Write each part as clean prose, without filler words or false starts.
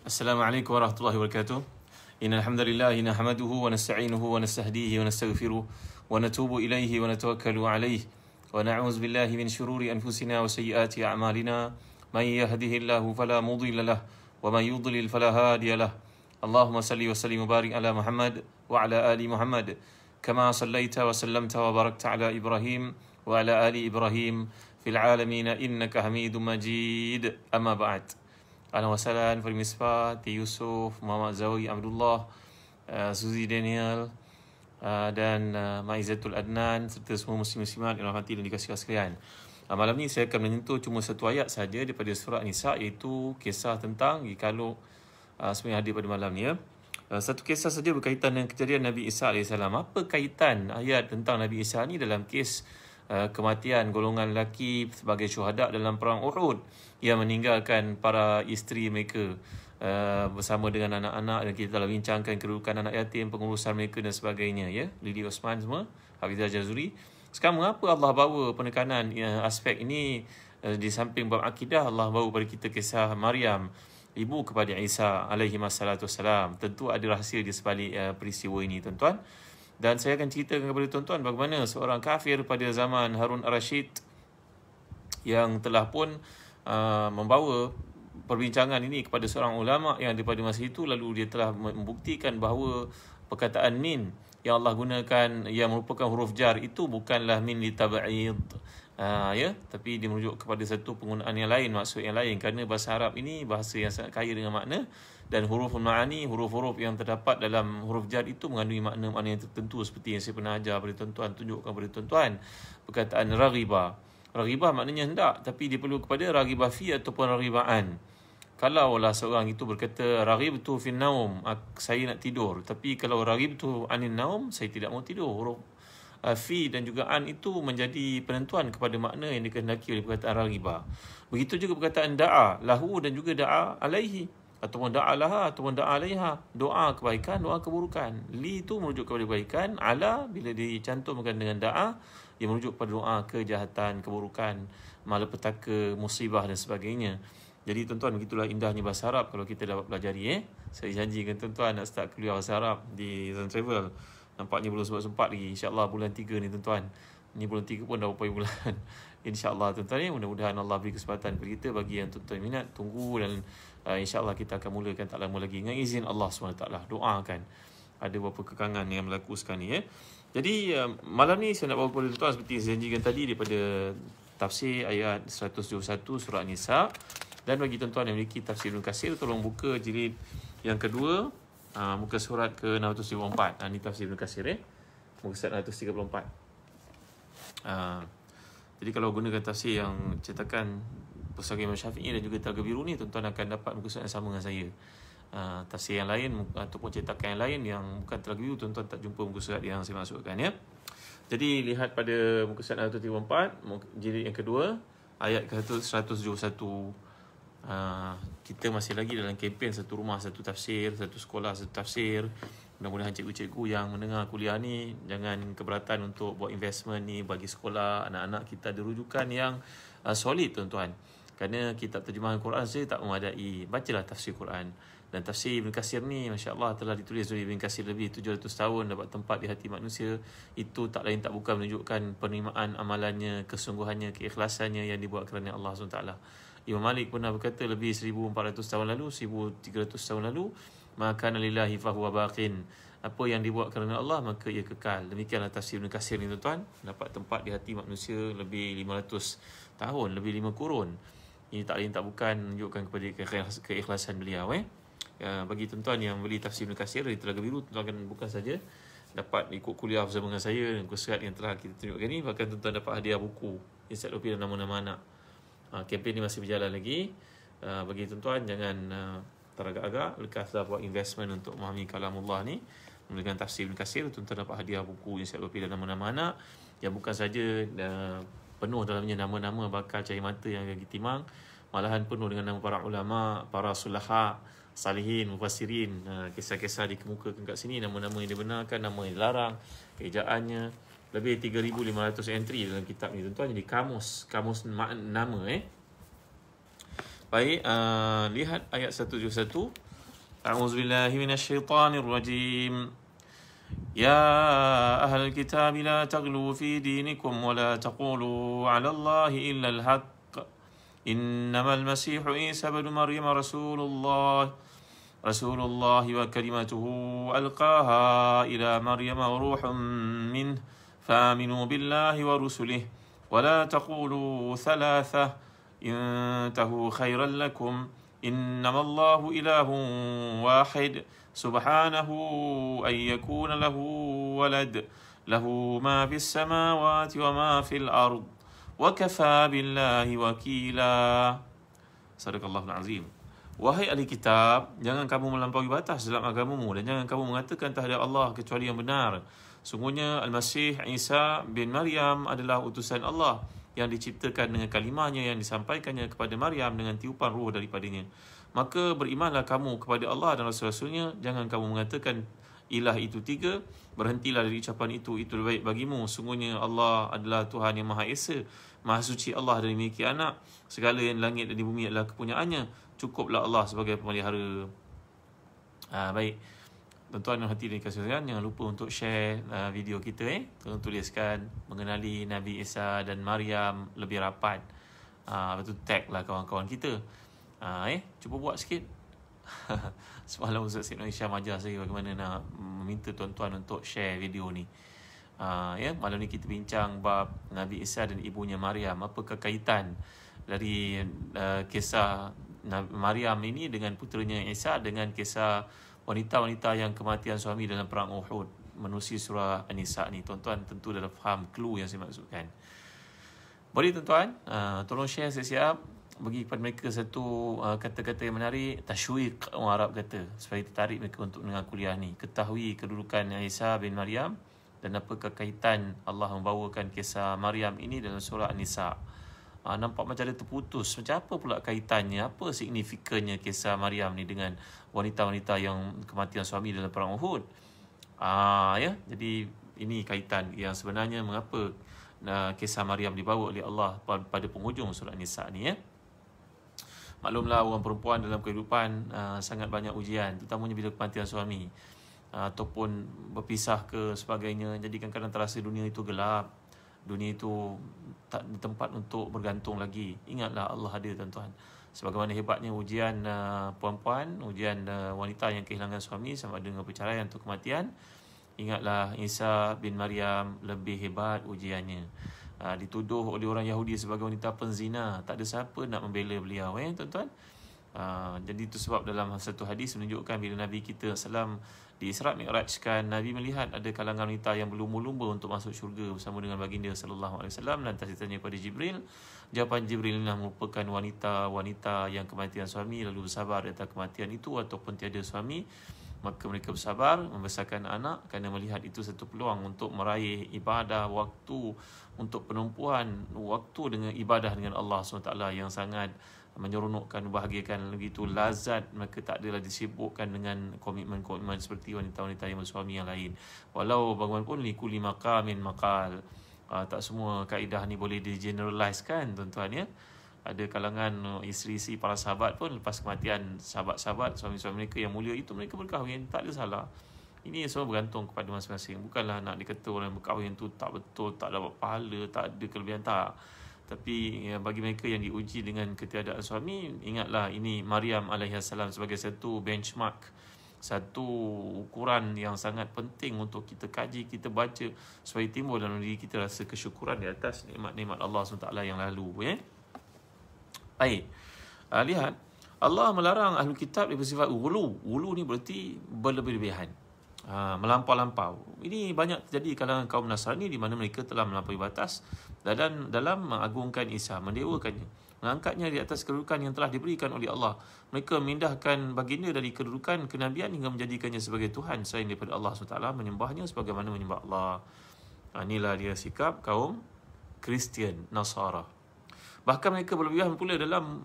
Assalamualaikum warahmatullahi wabarakatuh. Innal hamdalillah nahmaduhu wa nasta'inuhu wa nastahdihi wa nastaghfiruh wa natubu ilaihi wa natawakkalu alaihi wa na'udzu billahi min shururi anfusina wa sayyiati a'malina. May yahdihillahu fala mudilla lahu wa may yudlil fala hadiya lahu. Allahumma salli wa sallim wa barik ala Muhammad wa ala ali Muhammad kama sallaita wa sallamta wa barakta ala Ibrahim wa ala ali Ibrahim fil alamin innaka Hamidum Majid. Amma ba'd. Ahlan wa sahlan Farid Misbah, T. Yusof, Muhammad Zawi Abdullah, Suzy Daniel dan Maizatul Adnan serta semua muslim-muslimat yang rahmati dan dikasihi sekalian. Malam ni saya akan menyentuh cuma satu ayat saja daripada surah Nisa, iaitu kisah tentang Gikaluk sebenarnya hadir pada malam ni ya. Satu kisah saja berkaitan dengan kejadian Nabi Isa AS. Apa kaitan ayat tentang Nabi Isa ni dalam kes kematian golongan lelaki sebagai syuhada dalam perang Uhud yang meninggalkan para isteri mereka bersama dengan anak-anak, dan kita telah bincangkan kedudukan anak yatim, pengurusan mereka dan sebagainya ya. Lili Osman semua, Hafizah Jazuri. Sekarang mengapa Allah bawa penekanan aspek ini di samping bab akidah? Allah bawa pada kita kisah Maryam, ibu kepada Isa alaihi wassalatu wassalam. Tentu ada rahsia di sebalik peristiwa ini tuan-tuan. Dan saya akan ceritakan kepada tuan-tuan bagaimana seorang kafir pada zaman Harun Ar-Rashid yang telah pun membawa perbincangan ini kepada seorang ulama yang ada pada masa itu, lalu dia telah membuktikan bahawa perkataan min yang Allah gunakan yang merupakan huruf jar itu bukanlah min li tab'id ya, tapi dia merujuk kepada satu penggunaan yang lain, maksud yang lain, kerana bahasa Arab ini bahasa yang sangat kaya dengan makna, dan huruf ma'ani, huruf-huruf yang terdapat dalam huruf jar itu mengandungi makna-makna yang tertentu, seperti yang saya pernah ajar pada tuan-tuan, tunjukkan pada tuan-tuan. Perkataan raghiba, raghibah maknanya hendak, tapi dia perlu kepada raghibah fi ataupun raghibaan. Kalaulah seorang itu berkata raghibtu fin naum, saya nak tidur, tapi kalau raghibtu anin naum, saya tidak mau tidur, huruf fi dan juga an itu menjadi penentuan kepada makna yang dikehendaki oleh perkataan raghibah. Begitu juga perkataan da'a lahu dan juga da'a alaihi, ataupun da'a laha ataupun da'a alaiha, doa kebaikan, doa keburukan. Li itu merujuk kepada kebaikan, ala bila dicantumkan dengan da'a ia merujuk kepada doa kejahatan, keburukan, malapetaka, musibah dan sebagainya. Jadi tuan-tuan, begitulah indahnya bahasa Arab kalau kita dapat pelajari. Saya janjikan tuan-tuan nak start kuliah bahasa Arab di Zon Travel. Nampaknya belum sempat-sempat lagi. InsyaAllah bulan 3 ni tuan-tuan. Ni bulan 3 pun dah berapa bulan. InsyaAllah tuan-tuan, mudah-mudahan Allah beri kesempatan kepada kita. Bagi yang tuan-tuan minat, tunggu, dan insyaAllah kita akan mulakan tak lama lagi dengan izin Allah SWT. Doakan. Ada beberapa kekangan yang berlaku sekarang ni Jadi malam ni saya nak bawa kepada tuan-tuan seperti saya janjikan tadi daripada tafsir ayat 171 surah Nisa. Dan bagi tuan-tuan yang memiliki tafsir Ibn Katsir, tolong buka jilid yang kedua, muka surat ke 634. Ini tafsir Ibn Katsir muka surat 634. Jadi kalau gunakan tafsir yang cetakan Pusaka Imam Syafi'i dan juga Telaga Biru ni, tuan-tuan akan dapat muka surat yang sama dengan saya. Tafsir yang lain ataupun cetakan yang lain yang bukan Telaga Biru, tuan-tuan tak jumpa muka surat yang saya maksudkan ya. Jadi lihat pada muka surat 134, jilid yang kedua, ayat ke 171. Kita masih lagi dalam kempen satu rumah satu tafsir, satu sekolah satu tafsir. Mudah-mudahan cikgu-cikgu yang mendengar kuliah ni jangan keberatan untuk buat investment ni bagi sekolah anak-anak kita, ada rujukan yang solid tuan-tuan. Kerana kitab terjemahan Quran saja tak memadai, bacalah tafsir Quran. Dan tafsir Ibn Katsir ni masya-Allah telah ditulis oleh Ibn Katsir lebih 700 tahun, dapat tempat di hati manusia. Itu tak lain tak bukan menunjukkan penerimaan amalannya, kesungguhannya, keikhlasannya yang dibuat kerana Allah SWT. Imam Malik pernah berkata lebih 1400 tahun lalu, 1300 tahun lalu, maka lillahi fahuwa baqin. Apa yang dibuat kerana Allah maka ia kekal. Demikianlah tafsir Ibn Katsir ni tuan-tuan, dapat tempat di hati manusia lebih 500 tahun, lebih 5 kurun. Ini tak lain tak bukan menunjukkan kepada keikhlasan beliau Bagi tuan-tuan yang beli tafsir Ibn Katsir dari Telaga Biru, tuan-tuan akan bukan saja dapat ikut kuliah bersama dengan saya dan kursus yang telah kita tunjukkan ni, bahkan tuan-tuan dapat hadiah buku ensiklopedia dan nama-nama anak. Kempen ni masih berjalan lagi. Bagi tuan-tuan jangan teragak-agak, lekaslah buat investment untuk memahami kalamullah ni dengan tafsir Ibn Katsir. Tuan-tuan dapat hadiah buku ensiklopedia dan nama-nama anak yang bukan saja penuh dalamnya nama-nama bakal cahaya mata yang akan ditimang, malahan penuh dengan nama para ulama, para sulaha, salihin, mufassirin. Kisah-kisah dikemukakan kat sini, nama-nama yang dibenarkan, nama yang dilarang, keejaannya. Lebih 3,500 entry dalam kitab ni tuan-tuan. Jadi kamus nama Baik, lihat ayat 171. أعوذ بالله من الشيطان الرجيم. يا أهل الكتاب لا تغلوا في دينكم ولا تقولوا على الله إلا الحق إنما المسيح عيسى بن مريم رسول الله وكلمته ألقاها إلى مريم وروح منه فآمنوا بالله ورسله ولا تقولوا ثلاثة انتهوا خيرا لكم إنما الله إله واحد سبحانه أن يكون له ولد له ما في السماوات وما في الأرض وكفى بالله وكيلا. Sadaqallahul Azim. Wahai ahli kitab, jangan kamu melampaui batas dalam agamamu dan jangan kamu mengatakan terhadap Allah kecuali yang benar. Sungguhnya Al-Masih Isa bin Maryam adalah utusan Allah yang diciptakan dengan kalimahnya yang disampaikannya kepada Maryam dengan tiupan ruh daripadanya. Maka berimanlah kamu kepada Allah dan Rasul-Rasulnya, jangan kamu mengatakan ilah itu tiga, berhentilah dari ucapan itu lebih baik bagimu. Sungguhnya Allah adalah Tuhan yang Maha Esa, Maha Suci Allah dari memiliki anak, segala yang di langit dan di bumi adalah kepunyaannya, cukuplah Allah sebagai pemelihara. Baik, tuan-tuan dan hadirin sekalian, jangan lupa untuk share video kita. Tolong tuliskan mengenali Nabi Isa dan Maryam lebih rapat. Lepas tu tag lah kawan-kawan kita. Cuba buat sikit. Semalam Ustaz Syed Noor Hisham ajar saya bagaimana nak meminta tuan-tuan untuk share video ni. Malam ni kita bincang bab Nabi Isa dan ibunya Maryam. Apakah kaitan dari kisah Maryam ini dengan puteranya Isa dengan kisah wanita-wanita yang kematian suami dalam perang Uhud menerusi surah An-Nisa ni. Tuan-tuan tentu dah faham clue yang saya maksudkan. Boleh tuan-tuan, tolong share siap-siap, bagi kepada mereka satu kata-kata yang menarik, tashwiq orang Arab kata, supaya tertarik mereka untuk mendengar kuliah ni. Ketahui kedudukan Isa bin Maryam dan apakah kaitan Allah membawakan kisah Maryam ini dalam surah An-Nisa. Nampak macam ada terputus. Macam apa pula kaitannya? Apa signifikannya kisah Maryam ni dengan wanita-wanita yang kematian suami dalam perang Uhud? Jadi ini kaitan yang sebenarnya mengapa kisah Maryam dibawa oleh Allah pada penghujung surah An-Nisa ni. Maklumlah orang perempuan dalam kehidupan sangat banyak ujian, terutamanya bila kematian suami ataupun berpisah ke sebagainya. Jadi kadang-kadang terasa dunia itu gelap, dunia itu tak ada tempat untuk bergantung lagi. Ingatlah Allah ada tuan-tuan. Sebagaimana hebatnya ujian perempuan, ujian wanita yang kehilangan suami sama ada dengan perceraian atau kematian, ingatlah Isa bin Maryam lebih hebat ujiannya. Dituduh oleh orang Yahudi sebagai wanita penzina, tak ada siapa nak membela beliau, tuan-tuan. Jadi itu sebab dalam satu hadis menunjukkan bila Nabi kita SAW di Isra' Mi'rajkan, Nabi melihat ada kalangan wanita yang berlumba-lumba untuk masuk syurga bersama dengan baginda sallallahu alaihi wasallam. Lantas ditanya kepada Jibril, jawapan Jibril inilah merupakan wanita-wanita yang kematian suami lalu bersabar di atas kematian itu ataupun tiada suami. Maka mereka bersabar membesarkan anak kerana melihat itu satu peluang untuk meraih ibadah, waktu untuk penumpuan waktu dengan ibadah dengan Allah SWT yang sangat menyeronokkan, membahagiakan, begitu lazat. Mereka tak adalah disibukkan dengan komitmen-komitmen seperti wanita-wanita yang bersuami yang lain. Walau bagaimanapun likuli maqamin maqal, tak semua kaedah ni boleh di-generalizekan tuan-tuan ya. Ada kalangan isteri-isteri para sahabat pun lepas kematian sahabat-sahabat, suami-suami mereka yang mulia itu, mereka berkahwin, tak ada salah. Ini semua bergantung kepada masing-masing. Bukanlah nak dikata orang yang berkahwin tu tak betul, tak dapat pahala, tak ada kelebihan, tak. Tapi bagi mereka yang diuji dengan ketiadaan suami, ingatlah ini Maryam alaihissalam sebagai satu benchmark, satu ukuran yang sangat penting untuk kita kaji, kita baca, supaya timbul dalam diri kita rasa kesyukuran di atas nikmat-nikmat Allah SWT yang lalu. Baik, lihat, Allah melarang ahli kitab dia bersifat ghulu. Ghulu ni berarti berlebih-lebihan, melampau-lampau. Ini banyak terjadi kalangan kaum Nasrani di mana mereka telah melampaui batas dalam mengagungkan Isa, mendewakannya, mengangkatnya di atas kedudukan yang telah diberikan oleh Allah. Mereka memindahkan baginda dari kedudukan kenabian hingga menjadikannya sebagai Tuhan selain daripada Allah SWT, menyembahnya sebagaimana menyembah Allah. Inilah dia sikap kaum Kristian, Nasara. Bahkan mereka berlebihan pula dalam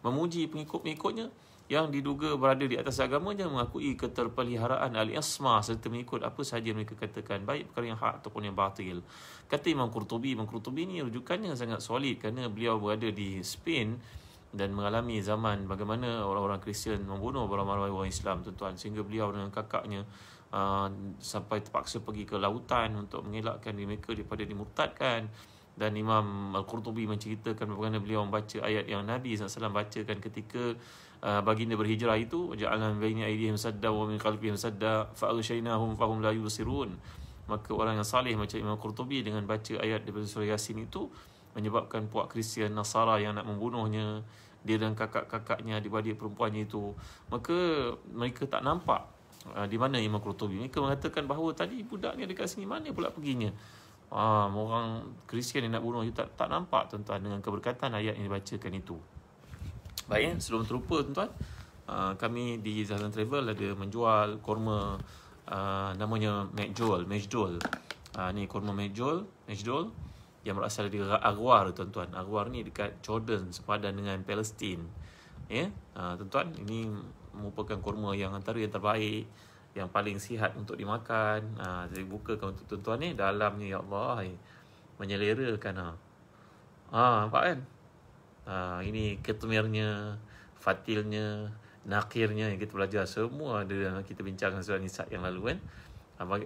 memuji pengikut-pengikutnya yang diduga berada di atas agamanya, mengakui keterpeliharaan al-isma serta mengikut apa sahaja mereka katakan, baik perkara yang hak ataupun yang batil. Kata Imam Qurtubi ni rujukannya sangat solid kerana beliau berada di Spain dan mengalami zaman bagaimana orang-orang Kristian membunuh ramai-ramai orang Islam, tuan-tuan, sehingga beliau dengan kakaknya sampai terpaksa pergi ke lautan untuk mengelakkan diri mereka daripada dimurtadkan. Dan Imam Al-Qurtubi menceritakan bagaimana beliau membaca ayat yang Nabi SAW bacakan ketika baginda berhijrah itu, ja'alna min baini aydihim sadda wa min khalfihim sadda fa'aghshaynahum fahum la yubsirun. Maka orang yang saleh macam Imam Qurtubi dengan baca ayat daripada surah Yasin itu menyebabkan puak Kristian Nasara yang nak membunuhnya, dia dan kakak-kakaknya, adik-adik perempuannya itu, maka mereka tak nampak di mana Imam Qurtubi. Mereka mengatakan bahawa tadi budak ni dekat sini, mana pula perginya. Orang Kristian yang nak bunuh itu tak nampak, tuan-tuan, dengan keberkatan ayat yang dibacakan itu. Baik, sebelum terlupa, tuan-tuan, kami di Zazan Travel ada menjual kurma namanya Majdol. Ni kurma Majdol yang berasal dari Aghwar, tuan-tuan. Aghwar ni dekat Jordan, sepadan dengan Palestin. Ya, tuan-tuan, ini merupakan kurma yang antara yang terbaik, yang paling sihat untuk dimakan. Saya bukakan untuk tuan-tuan ni, dalamnya ya Allah, menyelerakan. Nampak kan? Ini ketemirnya, fatilnya, nakirnya yang kita belajar semua ada, kita bincangkan surah Nisa yang lalu kan.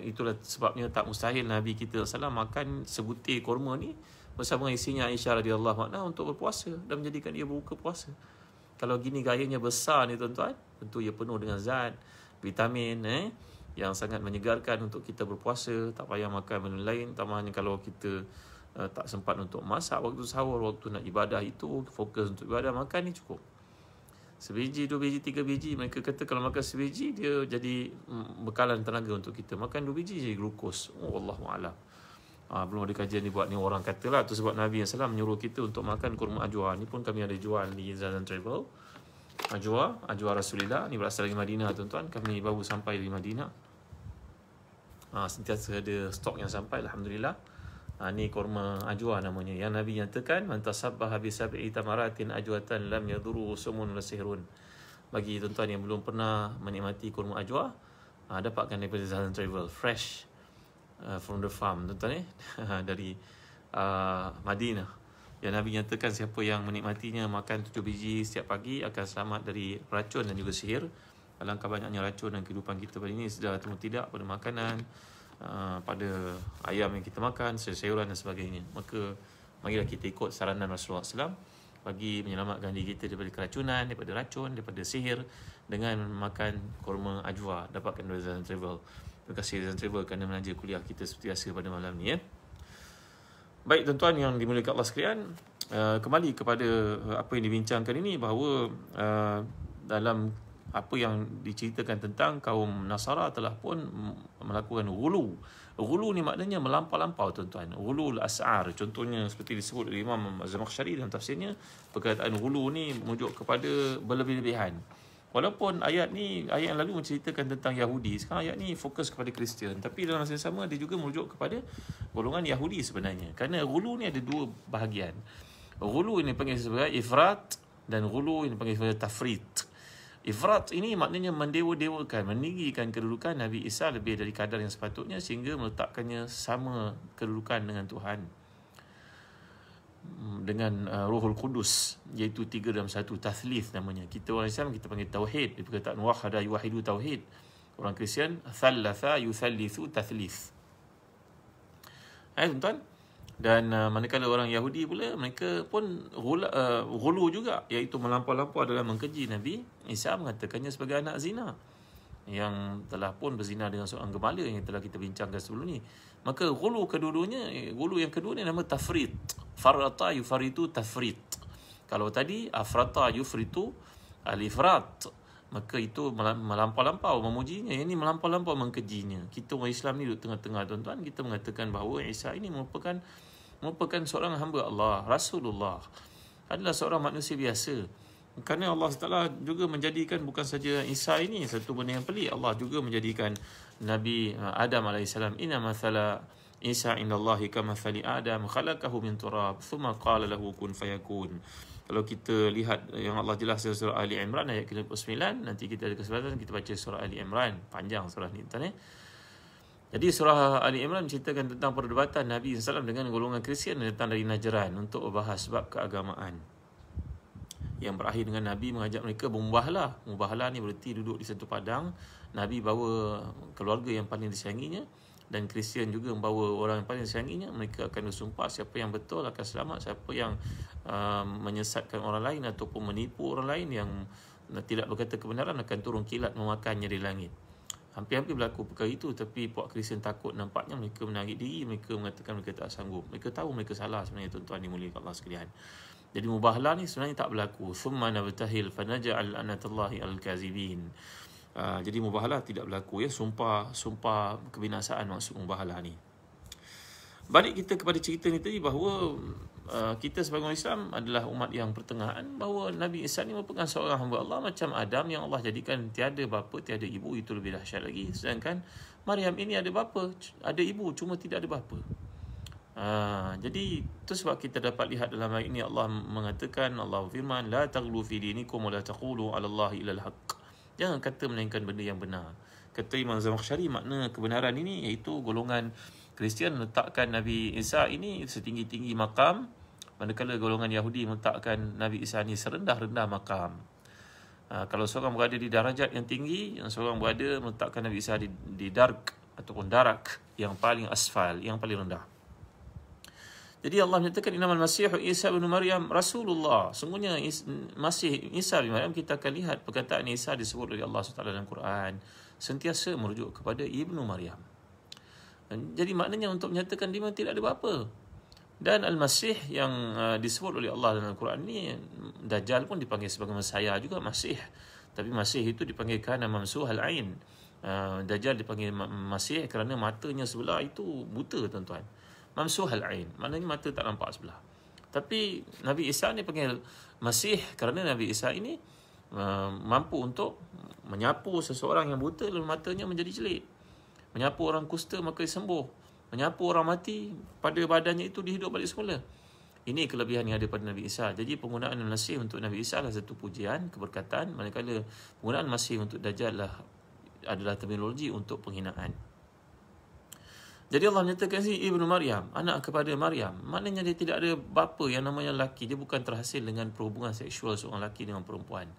Itulah sebabnya tak mustahil Nabi kita SAW makan sebutir kurma ni bersama isinya Aisyah radhiyallahu anha untuk berpuasa dan menjadikan dia berbuka puasa. Kalau gini gayanya besar ni, tuan-tuan, tentu ia penuh dengan zat, vitamin yang sangat menyegarkan untuk kita berpuasa. Tak payah makan benda lain. Tambahnya kalau kita tak sempat untuk masak waktu sahur, waktu nak ibadah itu, fokus untuk ibadah, makan ni cukup. Sebiji, 2 biji, 3 biji. Mereka kata kalau makan sebiji, dia jadi bekalan tenaga untuk kita. Makan 2 biji jadi glukos. Wallahu'alam. Belum ada kajian dibuat ni, orang katalah. Itu sebab Nabi SAW menyuruh kita untuk makan kurma ajwa. Ni pun kami ada jual di Zazan Travel. Ajwa Rasulullah. Ni berasal dari Madinah, tuan-tuan. Kami baru sampai dari Madinah. Sentiasa ada stok yang sampai, alhamdulillah. Ni kurma ajwa namanya, yang Nabi nyatakan, man tasabbaha bi sab'i tamaratin ajwatan lam yadurru sumun wa sihrun. Bagi tuan-tuan yang belum pernah menikmati kurma ajwa, dapatkan daripada Zazan Travel, fresh from the farm, tuan-tuan, dari Madinah. Yang Nabi nyatakan siapa yang menikmatinya, makan 7 biji setiap pagi, akan selamat dari racun dan juga sihir. Alangkah banyaknya racun dan kehidupan kita pada ini, sedar atau tidak, pada makanan, pada ayam yang kita makan, sayuran dan sebagainya. Maka marilah kita ikut saranan Rasulullah SAW bagi menyelamatkan diri kita daripada keracunan, daripada racun, daripada sihir, dengan makan kurma ajwa. Dapatkan dari Zazan Travel. Terima kasih Zazan Travel kerana menaja kuliah kita seperti biasa pada malam ni. Baik, tuan-tuan yang dimuliakan Allah sekalian, kembali kepada apa yang dibincangkan ini, bahawa dalam apa yang diceritakan tentang kaum Nasara telah pun melakukan ghulu. Ghulu ni maknanya melampau-lampau, tuan-tuan. Ghulul as'ar, contohnya seperti disebut oleh Imam Az-Zamakhsyari dalam tafsirnya, perkataan ghulu ni merujuk kepada berlebih-lebihan. Walaupun ayat ni, ayat yang lalu menceritakan tentang Yahudi, sekarang ayat ni fokus kepada Kristian, tapi dalam masa yang sama dia juga merujuk kepada golongan Yahudi sebenarnya. Kerana ghulu ni ada 2 bahagian. Ghulu ini panggil sebagai ifrat, dan ghulu ini panggil sebagai tafrit. Ifrat ini maknanya mendewa-dewakan, meninggikan kedudukan Nabi Isa lebih dari kadar yang sepatutnya, sehingga meletakkannya sama kedudukan dengan Tuhan, dengan Ruhul Qudus, iaitu 3 dalam 1, tathlith namanya. Kita orang Islam kita panggil tauhid, di perkataan wahada yuwahidu tauhid. Orang Kristian thalatha yuthallithu tathlith. Tuan-tuan. Dan manakala orang Yahudi pula, mereka pun ghulu juga, iaitu melampau-lampau dalam mengkeji Nabi Isa, mengatakannya sebagai anak zina, yang telah pun berzina dengan seorang gembala yang telah kita bincangkan sebelum ni. Maka ghulu yang kedua ni nama tafrit. Farata yufaritu tafrit. Kalau tadi afrata yufritu al-ifrat, maka itu melampau-lampau memujinya. Yang ini melampau-lampau mengkejinya. Kita orang Islam ni duduk tengah-tengah, tuan-tuan. Kita mengatakan bahawa Isa ini merupakan seorang hamba Allah, Rasulullah, adalah seorang manusia biasa. Kerana Allah SWT juga menjadikan bukan saja Isa ini satu benda yang pelik, Allah juga menjadikan Nabi Adam AS. Inna mathala Isa indallahi kamathali Adam khalaqahu min turab thumma qala lahu kun fayakun. Kalau kita lihat yang Allah jelaskan surah Ali Imran ayat ke-29, nanti kita ada kesempatan kita baca surah Ali Imran, panjang surah ni, tuan. Jadi surah Ali Imran menceritakan tentang perdebatan Nabi SAW dengan golongan Kristian yang datang dari Najran untuk membahas sebab keagamaan. yang berakhir dengan Nabi mengajak mereka bermubahlah. Mubahlah ni berarti duduk di satu padang, Nabi bawa keluarga yang paling disayanginya, dan Kristian juga membawa orang yang paling disayanginya. Mereka akan bersumpah siapa yang betul akan selamat, siapa yang menyesatkan orang lain ataupun menipu orang lain yang tidak berkata kebenaran akan turun kilat memakannya di langit. Hampir-hampir berlaku perkara itu, tapi puak Kristian takut. Nampaknya mereka menarik diri, mereka mengatakan mereka tak sanggup. Mereka tahu mereka salah sebenarnya, tuan-tuan dimuliakan Allah sekalian. Jadi mubahlah ni sebenarnya tak berlaku. Thumma nabtahil fanaj'al anatallahi al-kazibin. Jadi mubahlah tidak berlaku, ya. Sumpah kebinasaan maksud mubahlah ni. Balik kita kepada cerita ni tadi, bahawa kita sebagai orang Islam adalah umat yang pertengahan, bahawa Nabi Isa ni merupakan seorang hamba Allah macam Adam yang Allah jadikan tiada bapa, tiada ibu. Itu lebih dahsyat lagi. Sedangkan Maryam ini ada bapa, ada ibu, cuma tidak ada bapa. Jadi itu sebab kita dapat lihat dalam ayat ini Allah mengatakan, Allah firman, la taghlu fi dinikum wa la taqulu 'ala Allahi illa al-haq. Jangan kata melainkan benda yang benar. Kata Imam Zamakhsyari, makna kebenaran ini iaitu golongan Kristian meletakkan Nabi Isa ini setinggi-tinggi makam, manakala golongan Yahudi meletakkan Nabi Isa ini serendah-rendah makam. Kalau seorang berada di darajat yang tinggi, yang seorang berada meletakkan Nabi Isa di dark ataupun darak yang paling asfal, yang paling rendah. Jadi Allah menyatakan innamal masihu Isa bin Maryam Rasulullah. Sungguhnya Masih Isa bin Maryam, kita akan lihat perkataan Isa disebut oleh Allah SWT dalam Quran sentiasa merujuk kepada Ibnu Maryam. Jadi maknanya untuk menyatakan dia memang tidak ada bapa. Dan Al-Masih yang disebut oleh Allah dalam Quran ni, Dajjal pun dipanggil sebagai Messiah juga, Masih. Tapi Masih itu dipanggil kerana mamsuhal ain. Dajjal dipanggil Masih kerana matanya sebelah itu buta, tuan-tuan. Mamsuhal ain, maknanya mata tak nampak sebelah. Tapi Nabi Isa ni panggil Masih kerana Nabi Isa ini mampu untuk menyapu seseorang yang buta lalu matanya menjadi celik, menyapu orang kusta maka dia sembuh, menyapu orang mati pada badannya itu dihidup balik semula. Ini kelebihan yang ada pada Nabi Isa. Jadi penggunaan Masih untuk Nabi Isa adalah satu pujian, keberkatan, manakala penggunaan Masih untuk Dajjal adalah terminologi untuk penghinaan. Jadi Allah menyatakan si Ibnu Maryam, anak kepada Maryam. Maknanya dia tidak ada bapa yang namanya lelaki. Dia bukan terhasil dengan perhubungan seksual seorang lelaki dengan perempuan.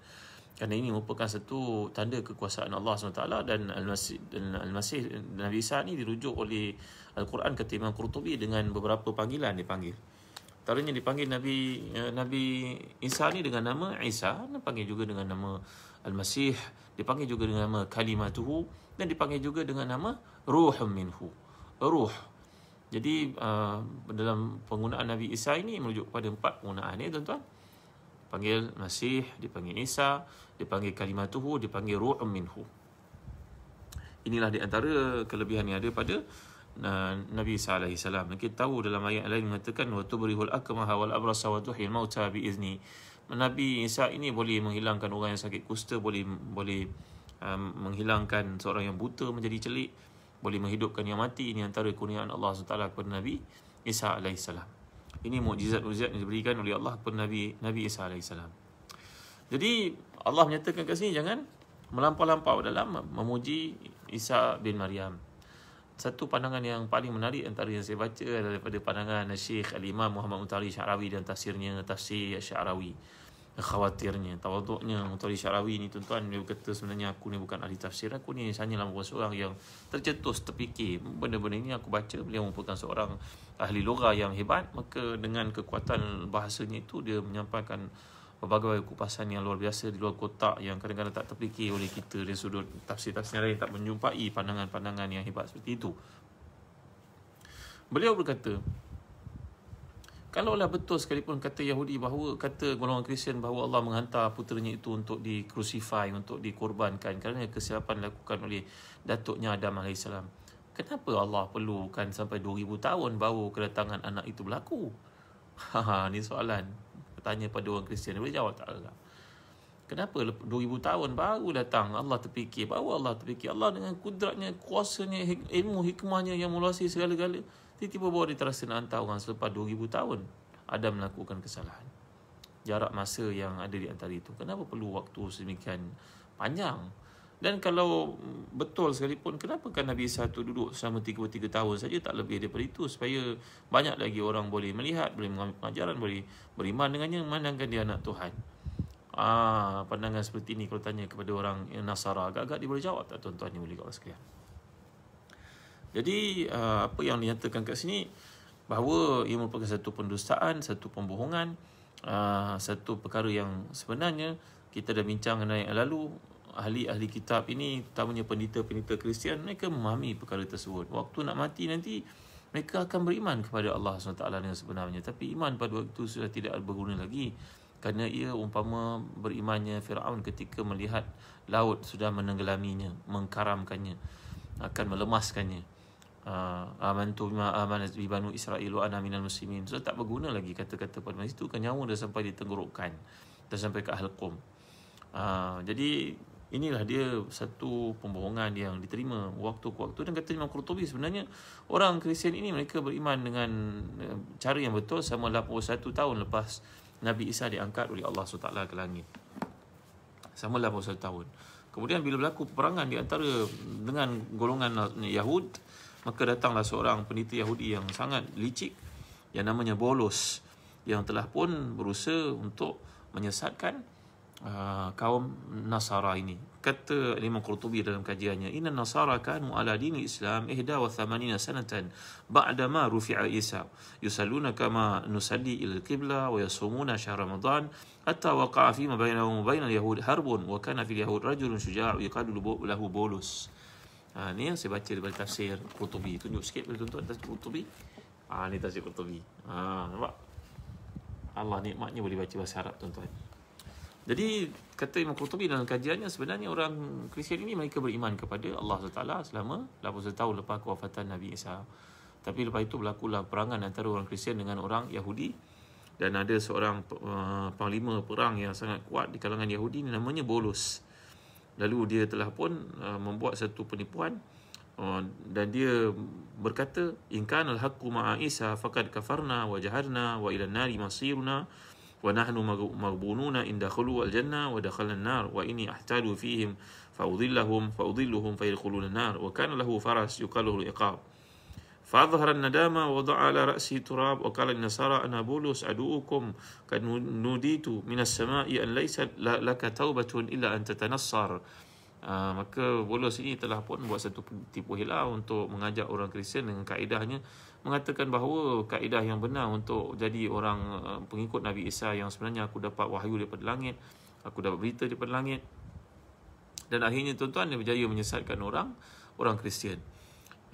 Kerana ini merupakan satu tanda kekuasaan Allah SWT. Dan Al-Masih Nabi Isa ni dirujuk oleh Al-Quran kata Imam Qurtubi dengan beberapa panggilan dipanggil. Antaranya dipanggil Nabi Isa ni dengan nama Isa, dipanggil juga dengan nama Al-Masih, dipanggil juga dengan nama Kalimatuhu, dan dipanggil juga dengan nama Ruhum Minhu. Ruh. Jadi dalam penggunaan Nabi Isa ini merujuk kepada 4 penggunaan ni, tuan-tuan. Dipanggil Masih, dipanggil Isa, dipanggil Kalimatuhu, dipanggil Ruhum Minhu. Inilah di antara kelebihan yang ada pada Nabi Isa alaihi salam. Kita tahu dalam ayat lain mengatakan wa tubrihul akmaha wal abrasa wa tuhil mauta bi izni. Nabi Isa ini boleh menghilangkan orang yang sakit kusta, boleh menghilangkan seorang yang buta menjadi celik, boleh menghidupkan yang mati. Ini antara kurniaan Allah SWT kepada Nabi Isa AS. Ini mukjizat-mukjizat yang diberikan oleh Allah kepada Nabi Isa AS. Jadi Allah menyatakan kat sini jangan melampau-lampau dalam memuji Isa bin Maryam. Satu pandangan yang paling menarik antara yang saya baca daripada pandangan Syekh Al-Imam Muhammad Mutawalli Sya'rawi dan tafsirnya, tafsir Sya'rawi. Khawatirnya, tawaduknya Mutawalli Sya'rawi ni, tuan-tuan, dia kata sebenarnya aku ni bukan ahli tafsir, aku ni hanyalah seorang yang tercetus, terfikir benda-benda ini aku baca. Beliau merupakan seorang ahli lugha yang hebat, maka dengan kekuatan bahasanya itu dia menyampaikan berbagai kupasan yang luar biasa di luar kotak yang kadang-kadang tak terfikir oleh kita dari sudut tafsir-tafsir lain, tak menjumpai pandangan-pandangan yang hebat seperti itu. Beliau berkata, kalaulah betul sekalipun kata Yahudi bahawa, kata golongan Kristian bahawa Allah menghantar puteranya itu untuk di-crucify, untuk dikorbankan kerana kesilapan dilakukan oleh datuknya Adam AS, kenapa Allah perlukan sampai 2000 tahun baru kedatangan anak itu berlaku? Ni soalan tanya pada orang Kristian. Dia boleh jawab tak? Kenapa 2000 tahun baru datang? Allah terfikir. Baru Allah terfikir. Allah dengan kudratnya, kuasanya, ilmu, hikmahnya yang meluasi segala-gala, tiba-tiba baru dia terasa nak hantar orang selepas 2000 tahun Adam melakukan kesalahan. Jarak masa yang ada di antara itu, kenapa perlu waktu sedemikian panjang? Dan kalau betul sekalipun, kenapa kan Nabi Isa itu duduk selama 33 tahun saja, tak lebih daripada itu, supaya banyak lagi orang boleh melihat, boleh mengambil pengajaran, boleh beriman dengannya, memandangkan dia anak Tuhan. pandangan seperti ini kalau tanya kepada orang yang Nasara, agak-agak dia boleh jawab tak tuan-tuan yang boleh Allah sekalian. Jadi apa yang dinyatakan kat sini, bahawa ia merupakan satu pendustaan, satu pembohongan, satu perkara yang sebenarnya kita dah bincang yang lalu. Ahli-ahli kitab ini, terutamanya pendeta-pendeta Kristian, mereka memahami perkara tersebut. Waktu nak mati nanti, mereka akan beriman kepada Allah SWT dengan sebenarnya. Tapi iman pada waktu itu sudah tidak berguna lagi. Kerana ia umpama berimannya Fir'aun ketika melihat laut sudah menenggelaminya, mengkaramkannya, akan melemaskannya. Amantu bima amanat bi banu Israil wa ana minal muslimin. Sudah tak berguna lagi kata-kata pada masa itu, kan nyawa dah sampai di tenggorokan, dah sampai ke halqum. Jadi inilah dia satu pembohongan yang diterima waktu ke waktu. Dan kata Imam Qurtubi, sebenarnya orang Kristian ini mereka beriman dengan cara yang betul selama 81 tahun lepas Nabi Isa diangkat oleh Allah SWT ke langit. Selama 81 tahun. Kemudian bila berlaku peperangan di antara dengan golongan Yahud, maka datanglah seorang pendeta Yahudi yang sangat licik yang namanya Bolos, yang telah pun berusaha untuk menyesatkan kaum Nasara ini. Kata Imam Qurtubi dalam kajiannya, inna Nasara kanu ala dini Islam 81 sanatan ba'da ma rufi'a Isa yusalluna kama nusalli ila al-qibla wa yasumuna syahr Ramadan hatta waqa'a fi ma bainahum wa bainal yahud harbun wa kana fil yahud rajulun syuja' yuqalu lahu Bolus. Ni yang saya baca daripada tafsir Qurtubi. Tunjuk sikit boleh tuan-tuan tafsir Qurtubi. Ni tafsir Qurtubi. Nampak? Allah nikmatnya boleh baca bahasa Arab tuan-tuan. Jadi kata Imam Qurtubi dalam kajiannya, sebenarnya orang Kristian ini mereka beriman kepada Allah SWT selama 81 tahun lepas kewafatan Nabi Isa. Tapi lepas itu berlakulah perangan antara orang Kristian dengan orang Yahudi, dan ada seorang panglima perang yang sangat kuat di kalangan Yahudi namanya Bolos. Lalu dia telah pun membuat satu penipuan, dan dia berkata, in kana al-haqqu ma'a Isa faqad kafarna wa jaharna wa ila an-nari masiruna wa nahnu maghbununa in dakhalu al-jannah wa dakhala an-nar wa inni ahtadu fihim fa udhilluhum fayadkhuluna an-nar wa kana lahu faras yuqalu lahu iqab فأظهر الندامة ووضع على رأسه تراب وقال النصارى أنا بولس أدعوكم قد نوديت من السماء أن ليس لك توبة إلا أن تتنصر. Maka Bolos ini telah pun buat satu tipu hela untuk mengajak orang Kristian dengan kaedahnya, mengatakan bahawa kaedah yang benar untuk jadi orang pengikut Nabi Isa, yang sebenarnya aku dapat wahyu daripada langit, aku dapat berita daripada langit. Dan akhirnya tuan-tuan dia berjaya menyesatkan orang Kristian.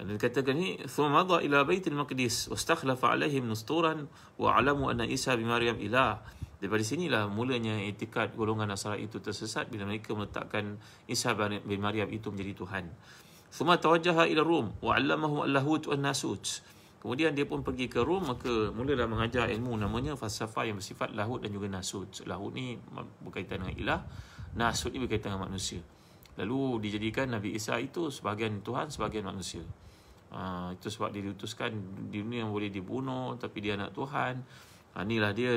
Dan dikatakan ni, ثم مضى إلى بيت المقدس واستخلف عليهم نسطورا وعلموا أن عيسى بمريم إله. Daripada sinilah mulanya etikad golongan Nasara itu tersesat bila mereka meletakkan Isa bin Maryam itu menjadi Tuhan. ثم توجه إلى الروم وعلمهم اللاهوت والناسوت. Kemudian dia pun pergi ke Rom, maka mulalah mengajar ilmu namanya falsafah yang bersifat lahut dan juga nasut. Lahut ni berkaitan dengan ilah, nasut ni berkaitan dengan manusia. Lalu dijadikan Nabi Isa itu sebahagian Tuhan, sebahagian manusia. Itu sebab dia diutuskan di dunia yang boleh dibunuh, tapi dia anak Tuhan. Inilah dia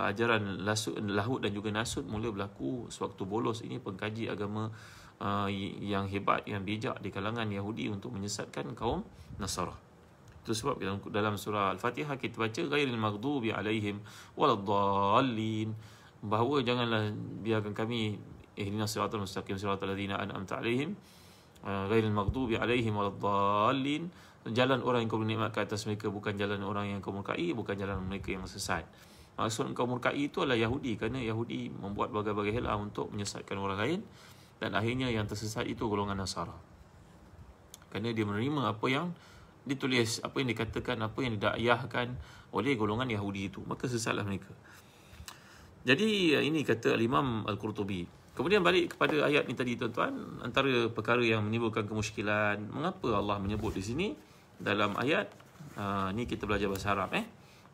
ajaran lahut dan juga nasut mula berlaku sewaktu Bolos ini pengkaji agama yang hebat, yang bijak di kalangan Yahudi untuk menyesatkan kaum Nasara. Itu sebab dalam surah Al-Fatihah kita baca ghairil maghdubi alaihim waladdallin, bahawa janganlah biarkan kami ihdinas siratal mustaqim siratal ladzina an'amta alaihim ghairil maghdubi alaihim waladdallin, jalan orang yang kau nikmat ke atas mereka, bukan jalan orang yang kau murkai, bukan jalan mereka yang sesat. Maksud kau murkai itu adalah Yahudi, kerana Yahudi membuat berbagai-bagai hela untuk menyesatkan orang lain, dan akhirnya yang tersesat itu golongan Nasara, kerana dia menerima apa yang ditulis, apa yang dikatakan, apa yang didakwahkan oleh golongan Yahudi itu, maka sesatlah mereka. Jadi ini kata Imam Al-Qurtubi. Kemudian balik kepada ayat ni tadi tuan-tuan, antara perkara yang menimbulkan kemusykilan, mengapa Allah menyebut di sini dalam ayat ni kita belajar bahasa Arab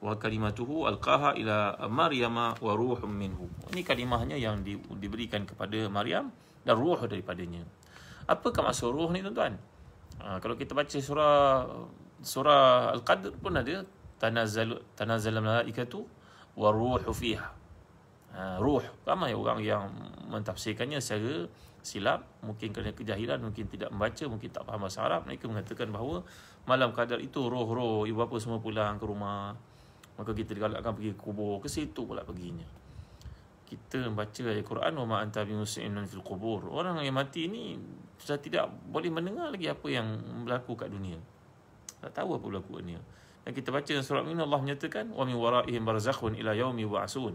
wa kalimatuhu alqaha ila Maryama wa ruhum minhu. Ini kalimahnya yang diberikan kepada Maryam dan ruh daripadanya. Apakah maksud ruh ni tuan-tuan? Kalau kita baca surah Al-Qadr pun ada tanazzal malaikatu wa ruhu fiha. Ruh, ramai orang yang mentafsirkannya secara silap, mungkin kerana kejahilan, mungkin tidak membaca, mungkin tak faham bahasa Arab. Mereka mengatakan bahawa malam Qadar itu roh-roh ibu bapa semua pulang ke rumah, maka kita digalakkan pergi ke kubur, ke situ pula perginya. kita baca ayat Quran, wa ma anta bimuslimin fil qubur. Orang yang mati ni sudah tidak boleh mendengar lagi apa yang berlaku kat dunia. Tak tahu apa berlaku kat dunia. Dan kita baca surah ini, Allah menyatakan wa min waraihim barzakhun ila yaumi yub'atsun.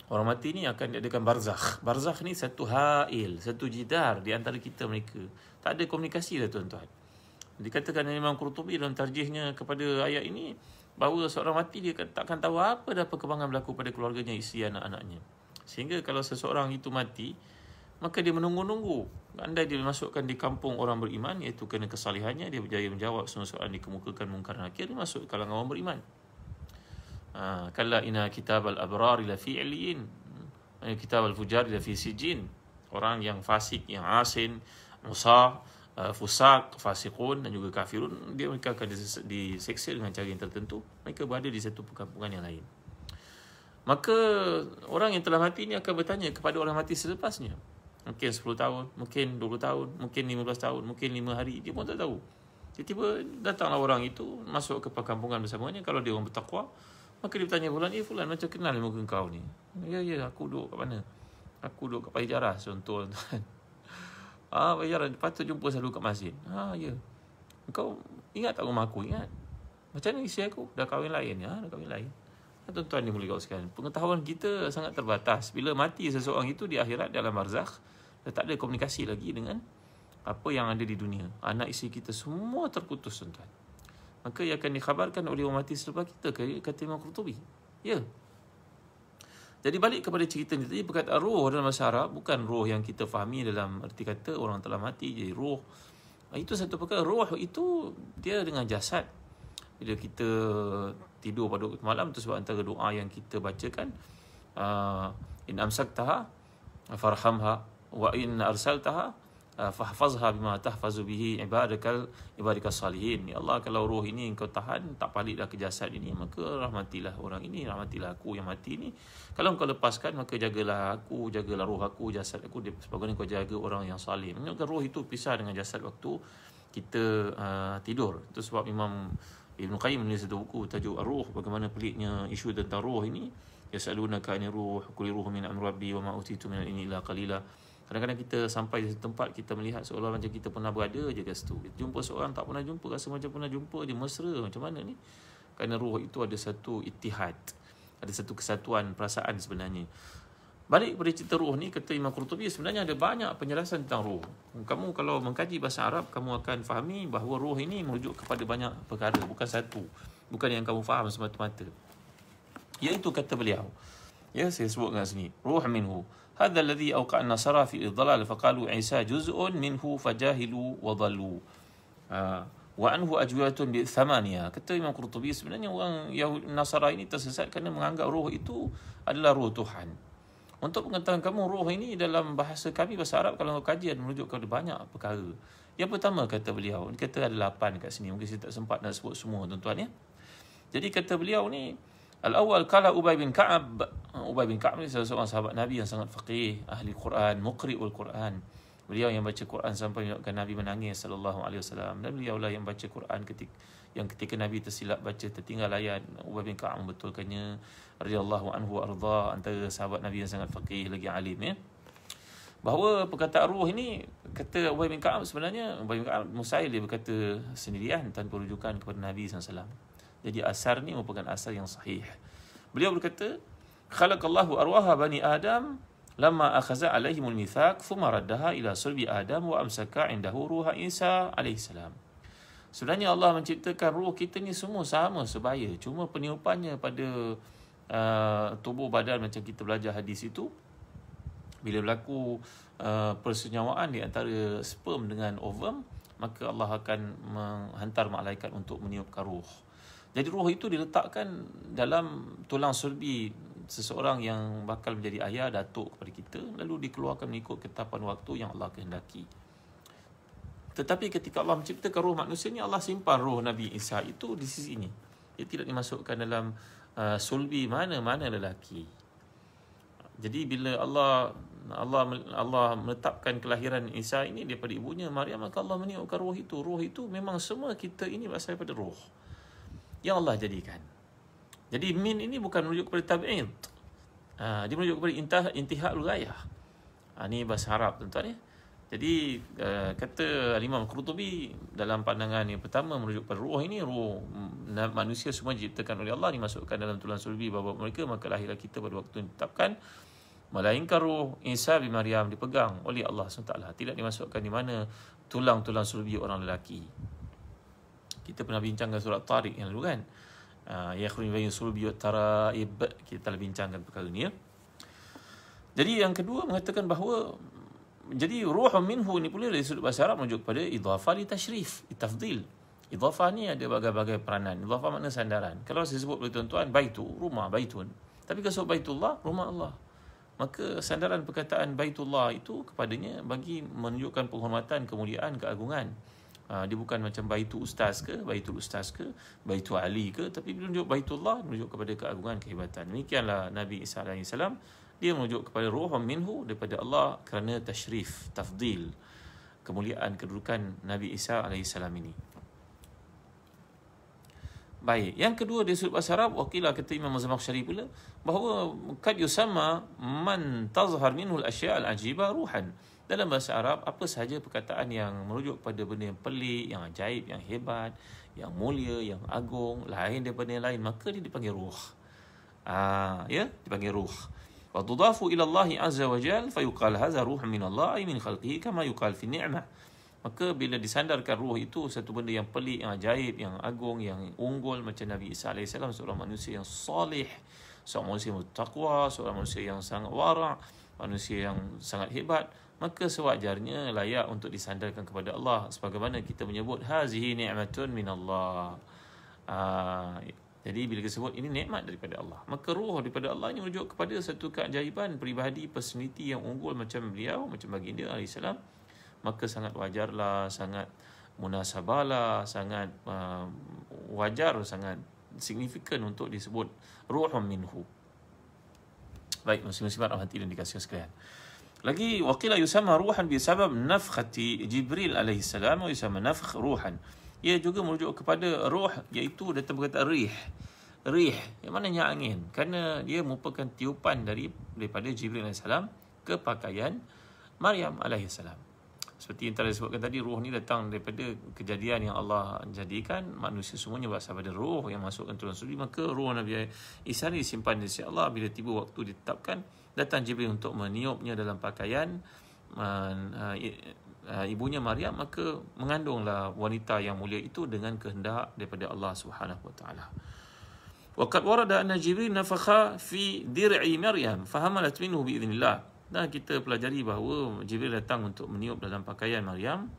Orang mati ni akan diadakan barzakh. Barzakh ni satu hail, satu jidar di antara kita mereka. Tak ada komunikasi dah tuan-tuan. Dikatakan Imam Qurtubi dalam tarjihnya kepada ayat ini, bahawa seorang mati dia takkan tahu apa dah perkembangan berlaku pada keluarganya, isteri, anak-anaknya. Sehingga kalau seseorang itu mati, maka dia menunggu-nunggu. Andai dia dimasukkan di kampung orang beriman, iaitu kerana kesalihannya, dia berjaya menjawab semua soalan, dikemukakan mungkar nakir, dia masuk kalangan orang beriman. Kalla inna kitab al-abrar ila fi illiyin, kitab al-fujar ila fi sijin. Orang yang fasik, yang asin, musa, fusak, fasiqun dan juga kafirun, mereka akan diseksa dengan cara yang tertentu. Mereka berada di satu perkampungan yang lain. Maka orang yang telah mati ini akan bertanya kepada orang mati selepasnya. Mungkin 10 tahun, mungkin 20 tahun, mungkin 15 tahun, mungkin 5 hari, dia pun tak tahu. Tiba-tiba datanglah orang itu masuk ke perkampungan bersamanya. Kalau dia orang bertakwa, maka dia bertanya Fulan, Fulan, macam kenal muka kau ni? Ya, aku duduk kat mana? Aku duduk kat Pajajaran, contoh tuan. Pajajaran, patut jumpa selalu kat masjid. Ya. Kau ingat tak rumah aku? Ingat. Macam mana isteri aku? Dah kahwin lain. Dah kahwin lain. Tuan-tuan ni boleh kau sekalian. Pengetahuan kita sangat terbatas. Bila mati seseorang itu di akhirat, dalam barzakh, dah tak ada komunikasi lagi dengan apa yang ada di dunia. Anak isteri kita semua terputus, tuan-tuan. Maka ia akan dikhabarkan oleh orang mati selepas kita, kata Imam Qurtubi. Ya. Jadi balik kepada cerita ni tadi, perkataan roh dalam bahasa Arab bukan roh yang kita fahami dalam erti kata orang telah mati jadi roh. Itu satu perkara. Roh itu dia dengan jasad. Bila kita tidur pada waktu malam, itu sebab antara doa yang kita bacakan, in amsaktaha farhamha wa in arsaltaha fahfazha bima tahfazu bihi ibadakal salihin. Ya Allah, kalau roh ini engkau tahan, tak paliklah ke jasad ini, maka rahmatilah orang ini, rahmatilah aku yang mati ini. Kalau engkau lepaskan, maka jagalah aku, jagalah roh aku, jasad aku, sebagaimana engkau jaga orang yang salih. Maka roh itu pisah dengan jasad waktu kita tidur. Itu sebab Imam Ibn Qayyim menulis satu buku tajuk Ar-Ruh, bagaimana peliknya isu tentang roh ini. Yasalunaka 'anir ruh, qul ruhu min amri rabbi wa ma utitu min al-ilmi illa qalila. Kadang-kadang kita sampai di tempat, kita melihat seolah macam kita pernah berada je kat situ. Kita jumpa seorang tak pernah jumpa, rasa macam pernah jumpa je, mesra macam mana ni. Kerana roh itu ada satu ittihad, ada satu kesatuan perasaan sebenarnya. Balik pada cerita roh ni, kata Imam Qurtubi, sebenarnya ada banyak penjelasan tentang roh. Kamu kalau mengkaji bahasa Arab, kamu akan fahami bahawa roh ini merujuk kepada banyak perkara, bukan satu. Bukan yang kamu faham semata-mata. Iaitu kata beliau. Ya, saya sebutkan sini. Ruh minhu. Hadha alladhi awqa'a an-nasara fi idlal faqalu Isa juz'un minhu fajahilu wa dhallu. Wa anhu ajwatun bi thamaniya. Kata Imam Qurtubi, sebenarnya orang Yahudi Nasara ini tersesat kerana menganggap roh itu adalah roh Tuhan. Untuk pengetahuan kamu, roh ini dalam bahasa kami, bahasa Arab, kalau kajian merujuk kepada banyak perkara. Yang pertama, kata beliau, dia kata ada 8 kat sini. Mungkin saya tak sempat nak sebut semua, tuan-tuan ya. Jadi kata beliau ni, al-awwal kala Ubay bin Ka'ab. Ubay bin Ka'ab ni salah seorang sahabat Nabi yang sangat faqih, ahli Quran, muqri'ul Quran. Beliau yang baca Quran sampai menyebabkan Nabi menangis sallallahu alaihi wasallam. Dan beliau lah yang baca Quran ketika Nabi tersilap baca, tertinggal ayat. Ubay bin Ka'ab membetulkannya, radhiyallahu anhu arda, antara sahabat Nabi yang sangat faqih lagi alim ya. Bahawa perkataan roh ini, kata Ubay bin Ka'ab, sebenarnya Ubay bin Ka'ab musail, dia berkata sendirian tanpa rujukan kepada Nabi SAW. Jadi asar ni merupakan asar yang sahih. Beliau berkata, khalaqallahu arwaha bani Adam lamma akhaza alaihimul mithaq thumma raddaha ila sulbi Adam wa amsaka indahu ruha Isa alaihi salam. Sebenarnya Allah menciptakan roh kita ni semua sama sebaya, cuma peniupannya pada tubuh badan, macam kita belajar hadis itu, bila berlaku persenyawaan di antara sperm dengan ovum, maka Allah akan menghantar malaikat untuk meniupkan roh. Jadi roh itu diletakkan dalam tulang sulbi seseorang yang bakal menjadi ayah, datuk kepada kita, lalu dikeluarkan mengikut ketetapan waktu yang Allah kehendaki. Tetapi ketika Allah menciptakan roh manusia ni, Allah simpan roh Nabi Isa itu di sisi ini. Dia tidak dimasukkan dalam sulbi mana-mana lelaki. Jadi bila Allah menetapkan kelahiran Isa ini daripada ibunya Maryam, maka Allah meniupkan roh itu. Roh itu memang semua kita ini berasal daripada roh yang Allah jadikan. Jadi min ini bukan merujuk kepada tab'id. Dia merujuk kepada intihal ghayah. Ni bahasa Arab tuan-tuan ya. Jadi kata Imam Qurtubi dalam pandangan yang pertama merujuk pada ruh ini, ruh manusia semua diciptakan oleh Allah, dimasukkan dalam tulang sulbi bapa mereka, maka lahirlah kita pada waktu yang ditetapkan. Melainkan ruh Isa bin Maryam dipegang oleh Allah SWT, tidak dimasukkan di mana tulang-tulang sulbi orang lelaki. Kita pernah bincangkan surat Tariq yang lalu kan. Yakhruju min sulbi wa taraib, kita telah bincangkan perkara ni ya. Jadi yang kedua mengatakan bahawa jadi ruhun minhu ni pula dari sudut bahasa Arab merujuk pada idhafah li tashrif, tafdil. Idhafah ni ada berbagai peranan. Idhafah makna sandaran. Kalau saya sebut oleh tuan-tuan baitu, rumah, baitun. Tapi kalau sebut baitullah, rumah Allah. Maka sandaran perkataan baitullah itu kepadanya bagi menunjukkan penghormatan, kemuliaan, keagungan. Dia bukan macam baitu ustaz ke, baitul ustaz ke, baitu ali ke, tapi menunjuk baitullah menunjuk kepada keagungan, kehebatan. Demikianlah Nabi Isa AS, dia merujuk kepada ruhun minhu daripada Allah kerana tashrif, tafdil, kemuliaan, kedudukan Nabi Isa AS ini. Baik, yang kedua dari sudut bahasa Arab, wakilah kata Imam Az-Zamakhsyari pula bahawa kad yusamma man tazhar minhu al-asya' al-ajiba ruhan. Dalam bahasa Arab, apa sahaja perkataan yang merujuk pada benda yang pelik, yang ajaib, yang hebat, yang mulia, yang agung, lain daripada yang lain, maka dia dipanggil ruh. Dipanggil ruh. Wa tudafu ila Allah azza wa jal fa yuqal hadza ruhun min Allah ay min khalqihi kama yuqal fi ni'mah. Maka bila disandarkan ruh itu satu benda yang pelik, yang ajaib, yang agung, yang unggul, macam Nabi Isa AS seorang manusia yang soleh, seorang manusia yang bertakwa, seorang manusia yang sangat wara', manusia yang sangat hebat, maka sewajarnya layak untuk disandarkan kepada Allah sebagaimana kita menyebut hazihi ni'matun min Allah. Jadi bila kita sebut ini nikmat daripada Allah, maka ruh daripada Allah ini merujuk kepada satu keajaiban, peribadi, personaliti yang unggul macam beliau, macam baginda AS, maka sangat wajarlah, sangat munasabahlah, sangat wajar, sangat signifikan untuk disebut ruhun minhu. Baik, muslim-muslimat rahmati dan dikasihi sekalian. Lagi waqila yusamma ruhan bi sabab nafkhati Jibril alaihi salam wa yusamma nafkh ruhan. Ia juga merujuk kepada ruh, iaitu datang perkataan rih. Rih yang maknanya angin, kerana dia merupakan tiupan daripada Jibril AS ke pakaian Maryam AS. Seperti yang telah disebutkan tadi, ruh ni datang daripada kejadian yang Allah jadikan manusia semuanya berasal pada ruh yang masukkan tulang sulbi. Maka ruh Nabi Isa ni disimpan di sisi Allah. Bila tiba waktu ditetapkan, datang Jibril untuk meniupnya dalam pakaian ibunya Maryam, maka mengandunglah wanita yang mulia itu dengan kehendak daripada Allah Subhanahu wa taala. Waqad warada anna Jibril nafakha fi dir'i Maryam fahamalat minhu bi idznillah. Dan kita pelajari bahawa Jibril datang untuk meniup dalam pakaian Maryam,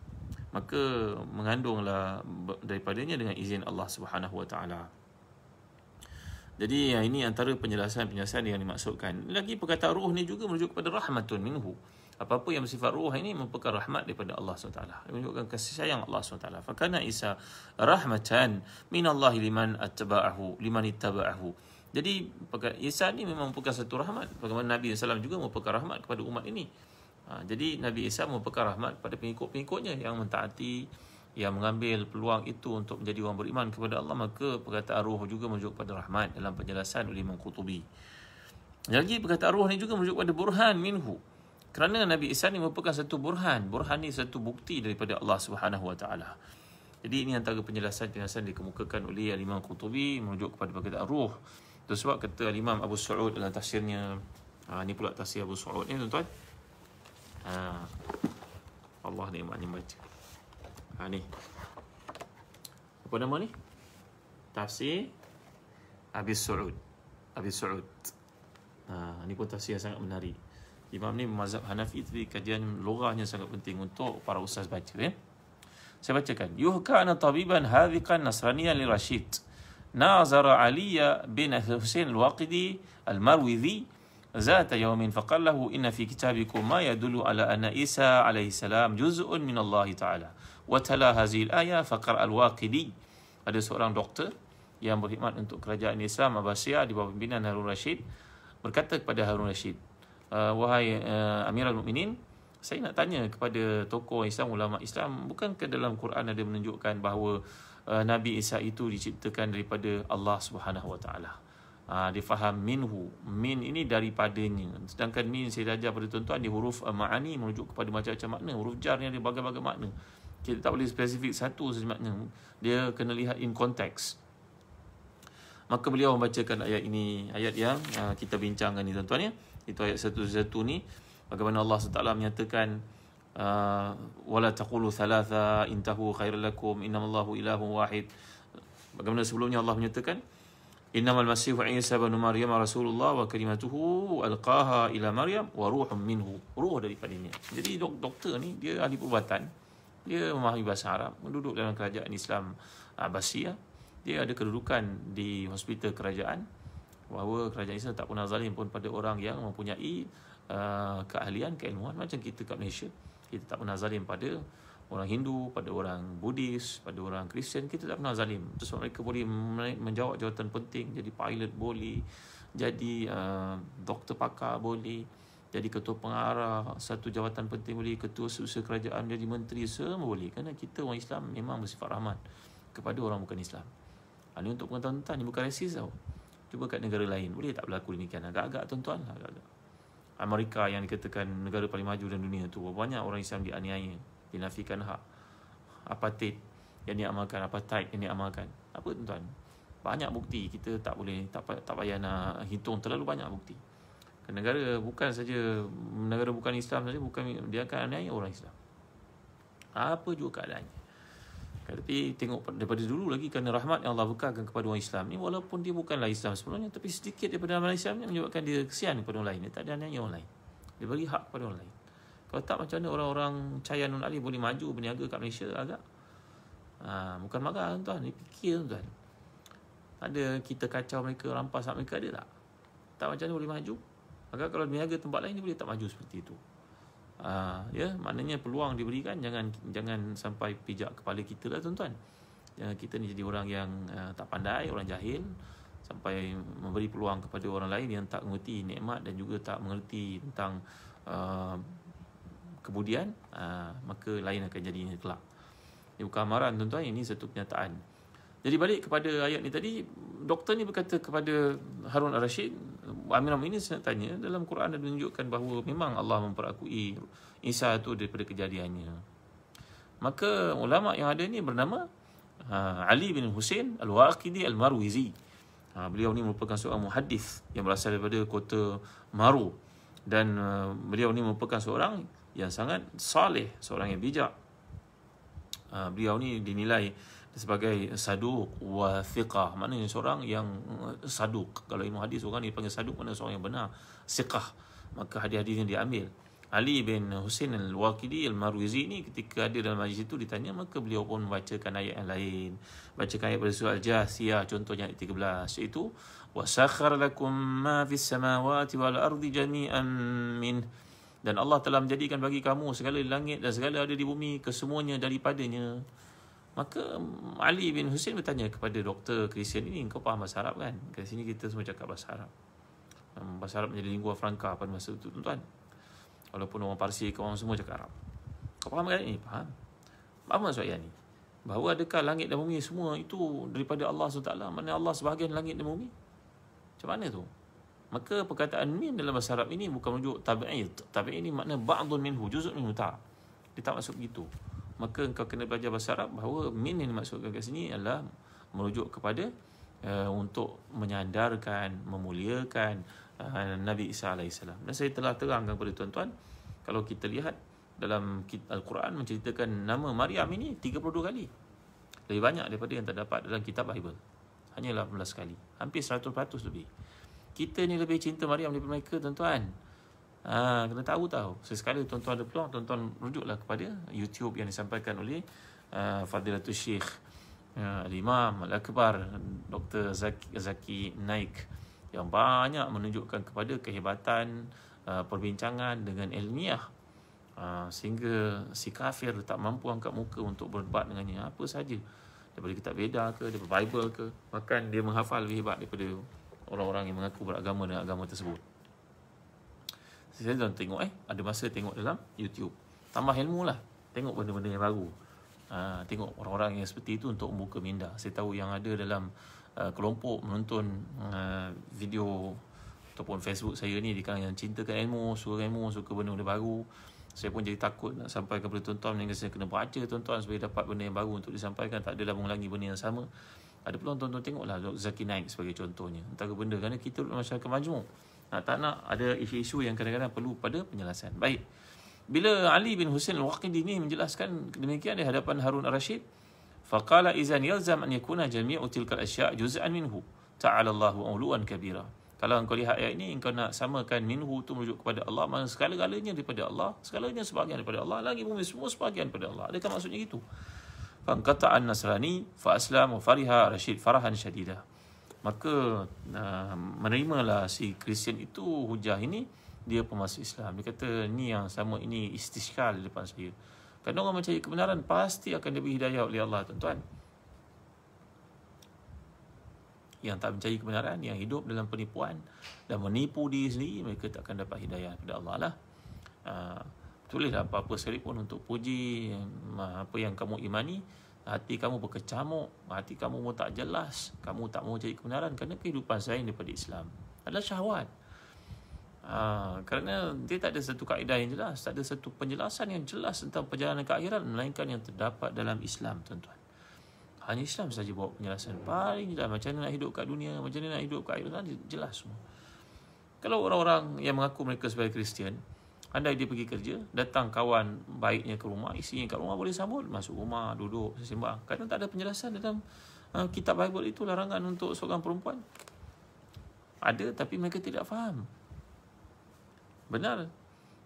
maka mengandunglah daripadanya dengan izin Allah Subhanahu wa taala. Jadi ini antara penjelasan yang dimaksudkan. Lagi perkataan ruh ni juga merujuk kepada rahmatun minhu. Apa-apa yang bersifat ruh ini merupakan rahmat daripada Allah SWT. Menunjukkan kasih sayang Allah SWT. Fakana Isa rahmatan minallahi liman ittaba'ahu. Jadi Isa ni memang merupakan satu rahmat. Bagaimana Nabi SAW juga merupakan rahmat kepada umat ini. Jadi Nabi Isa merupakan rahmat kepada pengikut-pengikutnya yang mentaati, yang mengambil peluang itu untuk menjadi orang beriman kepada Allah. Maka perkataan ruh juga merujuk kepada rahmat dalam penjelasan oleh Imam Qurtubi. Lagi perkataan ruh ni juga merujuk kepada burhan minhu. Kerana Nabi Isa ni merupakan satu burhan. Burhan ni satu bukti daripada Allah Subhanahu wa taala. Jadi ini antara penjelasan-penjelasan dikemukakan oleh Imam Qurtubi merujuk kepada perkataan ruh. Itu sebab kata Imam Abu Su'ud dalam tafsirnya, ni pula tafsir Abu Su'ud ni tuan-tuan. Allah nikmatnya baca. Ni. Apa nama ni? Tafsir Abi Su'ud. Abi Su'ud. Ni pun tafsir yang sangat menarik. Imam ni mazhab Hanafi, tapi kajian lughahnya sangat penting untuk para ustaz baca ya. Saya bacakan. Yuhka ana tabiban hadhiqan nasraniyan li Rashid. Nazara Aliya bin Husain al-Waqidi al-Marwidhi ذات يوم فقال له إن في كتابكم ما يدل على أن عيسى عليه السلام جزء من الله تعالى وتلا هذه الآية فقرأ الواقدي. Ada seorang doktor yang berkhidmat untuk kerajaan Islam Abbasiyah di bawah pimpinan Harun Rashid berkata kepada Harun Rashid, wahai Amirul Mukminin, saya nak tanya kepada tokoh Islam, ulama Islam, bukankah dalam Quran ada menunjukkan bahawa Nabi Isa itu diciptakan daripada Allah Subhanahu wa taala? Dia faham minhu. Min ini daripadanya. Sedangkan min saya ajar pada tuan-tuan di huruf ma'ani merujuk kepada macam-macam makna. Huruf jar ni ada berbagai-bagai makna. Kita tak boleh spesifik satu saja makna. Dia kena lihat in context. Maka beliau membacakan ayat ini, ayat yang kita bincangkan ni tuan-tuan ya. Itu ayat 101 ni. Bagaimana Allah SWT menyatakan wala taqulu thalatha intahu khairal lakum innamallahu ilahun wahid. Bagaimana sebelumnya Allah menyatakan innamal masihu Isa ibn Maryam rasulullah wa kalimatuhu alqaha ila Maryam wa ruhum minhu. Ruh daripadanya. Jadi doktor ni dia ahli perubatan. Dia memahami bahasa Arab, duduk dalam kerajaan Islam Abbasiyah. Dia ada kedudukan di hospital kerajaan, bahawa kerajaan Islam tak pernah zalim pun pada orang yang mempunyai keahlian, keilmuan macam kita kat Malaysia. Kita tak pernah zalim pada orang Hindu, pada orang Buddhis, pada orang Kristian. Kita tak pernah zalim. Terus mereka boleh menjawab jawatan penting. Jadi pilot boleh, jadi doktor pakar boleh, jadi ketua pengarah satu jawatan penting boleh, ketua seusaha kerajaan, jadi menteri, semua boleh. Kerana kita orang Islam memang bersifat rahmat kepada orang bukan Islam. Ini untuk pengetahuan tuan-tuan, ini bukan resis tau. Cuba kat negara lain boleh tak berlaku demikian? Agak-agak tuan-tuan, agak-agak. Amerika yang dikatakan negara paling maju dalam dunia tu, banyak orang Islam dianiaya, dinafikan hak, apartheid yang diamalkan, apartheid yang diamalkan. Apa tuan-tuan? Banyak bukti. Kita tak boleh, tak payah nak hitung, terlalu banyak bukti. Negara bukan saja negara bukan Islam saja, bukan dia akan aniaya orang Islam. Apa juga keadaannya. Tapi tengok daripada dulu lagi, kerana rahmat yang Allah bekalkan kepada orang Islam ni, walaupun dia bukanlah Islam sepenuhnya, tapi sedikit daripada amalan Islam ni menyebabkan dia kesian kepada orang lain. Dia tak ada aniaya orang lain. Dia bagi hak kepada orang lain. Kalau tak, macam mana orang-orang Cahaya Nun Ali boleh maju berniaga kat Malaysia agak? Bukan marah tuan-tuan, ni fikir tuan-tuan. Ada kita kacau mereka, rampas hak mereka, ada tak? Tak, macam mana boleh maju? Maka kalau berniaga tempat lain, dia boleh tak maju seperti itu. Ya, maknanya peluang diberikan, jangan sampai pijak kepala kita lah tuan-tuan. Kita ni jadi orang yang tak pandai, orang jahil, sampai memberi peluang kepada orang lain yang tak mengerti nikmat dan juga tak mengerti tentang kemudian, maka lain akan jadi kelak. Ini bukan amaran tuan-tuan, ini satu kenyataan. Jadi balik kepada ayat ni tadi, doktor ni berkata kepada Harun al-Rashid, Amirul Mukminin, saya nak tanya, dalam Quran ada menunjukkan bahawa memang Allah memperakui Isa itu daripada kejadiannya. Maka ulama yang ada ni bernama Ali bin Husain Al-Waqidi Al-Marwizi. Beliau ni merupakan seorang muhaddis yang berasal daripada kota Maru, dan beliau ni merupakan seorang yang sangat saleh, seorang yang bijak. Beliau ni dinilai sebagai saduq wa thiqah, maknanya seorang yang saduq. Kalau ilmu hadis orang ni panggil saduq, maknanya seorang yang benar, thiqah, maka hadis-hadis yang diambil. Ali bin Husain Al-Waqidi Al-Marwizi ni ketika ada dalam majlis itu ditanya, maka beliau pun membacakan ayat yang lain, bacakan ayat pada surah Al-Jathiyah, contohnya ayat 13, iaitu wasakhkhara lakum ma fis samawati wal ardi jami'an min, dan Allah telah menjadikan bagi kamu segala langit dan segala ada di bumi kesemuanya daripadanya. Maka Ali bin Husain bertanya kepada doktor Kristian ini, kau faham bahasa Arab kan? Kat sini kita semua cakap bahasa Arab. Bahasa Arab menjadi lingua franca pada masa itu tuan-tuan. Walaupun orang Parsi, orang semua cakap Arab. Kau faham kan ini? Faham. Apa maksud ayat ni? Bahawa adakah langit dan bumi semua itu daripada Allah SWT? Mana Allah sebahagian langit dan bumi? Macam mana tu? Maka perkataan min dalam bahasa Arab ini bukan merujuk tabi'i. Tabi'i ini makna ba'dun minhu, juzuk minhu, tak. Dia tak maksud begitu. Maka kau kena belajar bahasa Arab bahawa min yang dimaksudkan kat sini adalah merujuk kepada untuk menyandarkan, memuliakan Nabi Isa AS. Dan saya telah terangkan kepada tuan-tuan, kalau kita lihat dalam Al-Quran menceritakan nama Maryam ini 32 kali. Lebih banyak daripada yang terdapat dalam kitab Bible. Hanya 18 kali. Hampir 100% lebih. Kita ni lebih cinta Maryam daripada mereka tuan-tuan. Kena tahu. Sesekali tuan-tuan ada peluang, tuan-tuan rujuklah kepada YouTube yang disampaikan oleh Fadilatul Syekh Al-Imam Al-Akbar Dr. Zaki Naik, yang banyak menunjukkan kepada kehebatan perbincangan dengan ilmiah, sehingga si kafir tak mampu angkat muka untuk berdebat dengannya. Apa saja, daripada kitab Veda ke, daripada Bible ke, bahkan dia menghafal lebih hebat daripada orang-orang yang mengaku beragama dengan agama tersebut. Saya dah tengok ada masa tengok dalam YouTube, tambah ilmu lah, tengok benda-benda yang baru. Tengok orang-orang yang seperti itu untuk membuka minda. Saya tahu yang ada dalam kelompok menonton video ataupun Facebook saya ni di kalangan yang cintakan ilmu, suka benda-benda baru. Saya pun jadi takut nak sampaikan kepada tuan-tuan, melainkan saya kena baca tuan-tuan supaya dapat benda yang baru untuk disampaikan, tak adalah mengulangi benda yang sama. Ada peluang tuan-tuan tengoklah Dr. Zakir Naik sebagai contohnya, antara benda, kerana kita masyarakat majmuk, tak nak ada isu-isu yang kadang-kadang perlu pada penjelasan. Baik, bila Ali bin Husain Al-Waqidi ni menjelaskan demikian di hadapan Harun Ar-Rasyid, faqala izan yalzam an yakuna jami'u tilkal asya' juz'an minhu ta'ala Allahu 'uluwan kabira. Kalau engkau lihat ayat ini, engkau nak samakan minhu tu merujuk kepada Allah, mana segala-galanya daripada Allah, segalanya sebahagian daripada Allah, lagi bumi semua sebahagian daripada Allah. Adakah maksudnya gitu? Fangqata'an Nasrani fa aslam wa fariha Rashid farahan syadida. Maka menerimalah si Kristian itu hujah ini, dia pemasuk Islam. Dia kata ni yang sama, ini istishkal di depan saya. Kerana orang mencari kebenaran pasti akan diberi hidayah oleh Allah, tuan-tuan. Yang tak mencari kebenaran, yang hidup dalam penipuan dan menipu diri sendiri, mereka tak akan dapat hidayah daripada Allah lah. Tulislah apa-apa sekalipun untuk puji apa yang kamu imani, hati kamu berkecamuk, hati kamu pun tak jelas, kamu tak mau cari kebenaran, kerana kehidupan selain daripada Islam adalah syahwat. Kerana dia tak ada satu kaedah yang jelas, tak ada satu penjelasan yang jelas tentang perjalanan ke akhirat, melainkan yang terdapat dalam Islam, tuan-tuan. Hanya Islam saja bawa penjelasan paling jelas, macam mana nak hidup kat dunia, macam mana nak hidup kat akhirat, jelas semua. Kalau orang-orang yang mengaku mereka sebagai Kristian, andai dia pergi kerja, datang kawan baiknya ke rumah, isinya kat rumah, boleh sambut, masuk rumah, duduk, sembang. Kadang tak ada penjelasan dalam kitab Bible itu, larangan untuk seorang perempuan. Ada, tapi mereka tidak faham. Benar,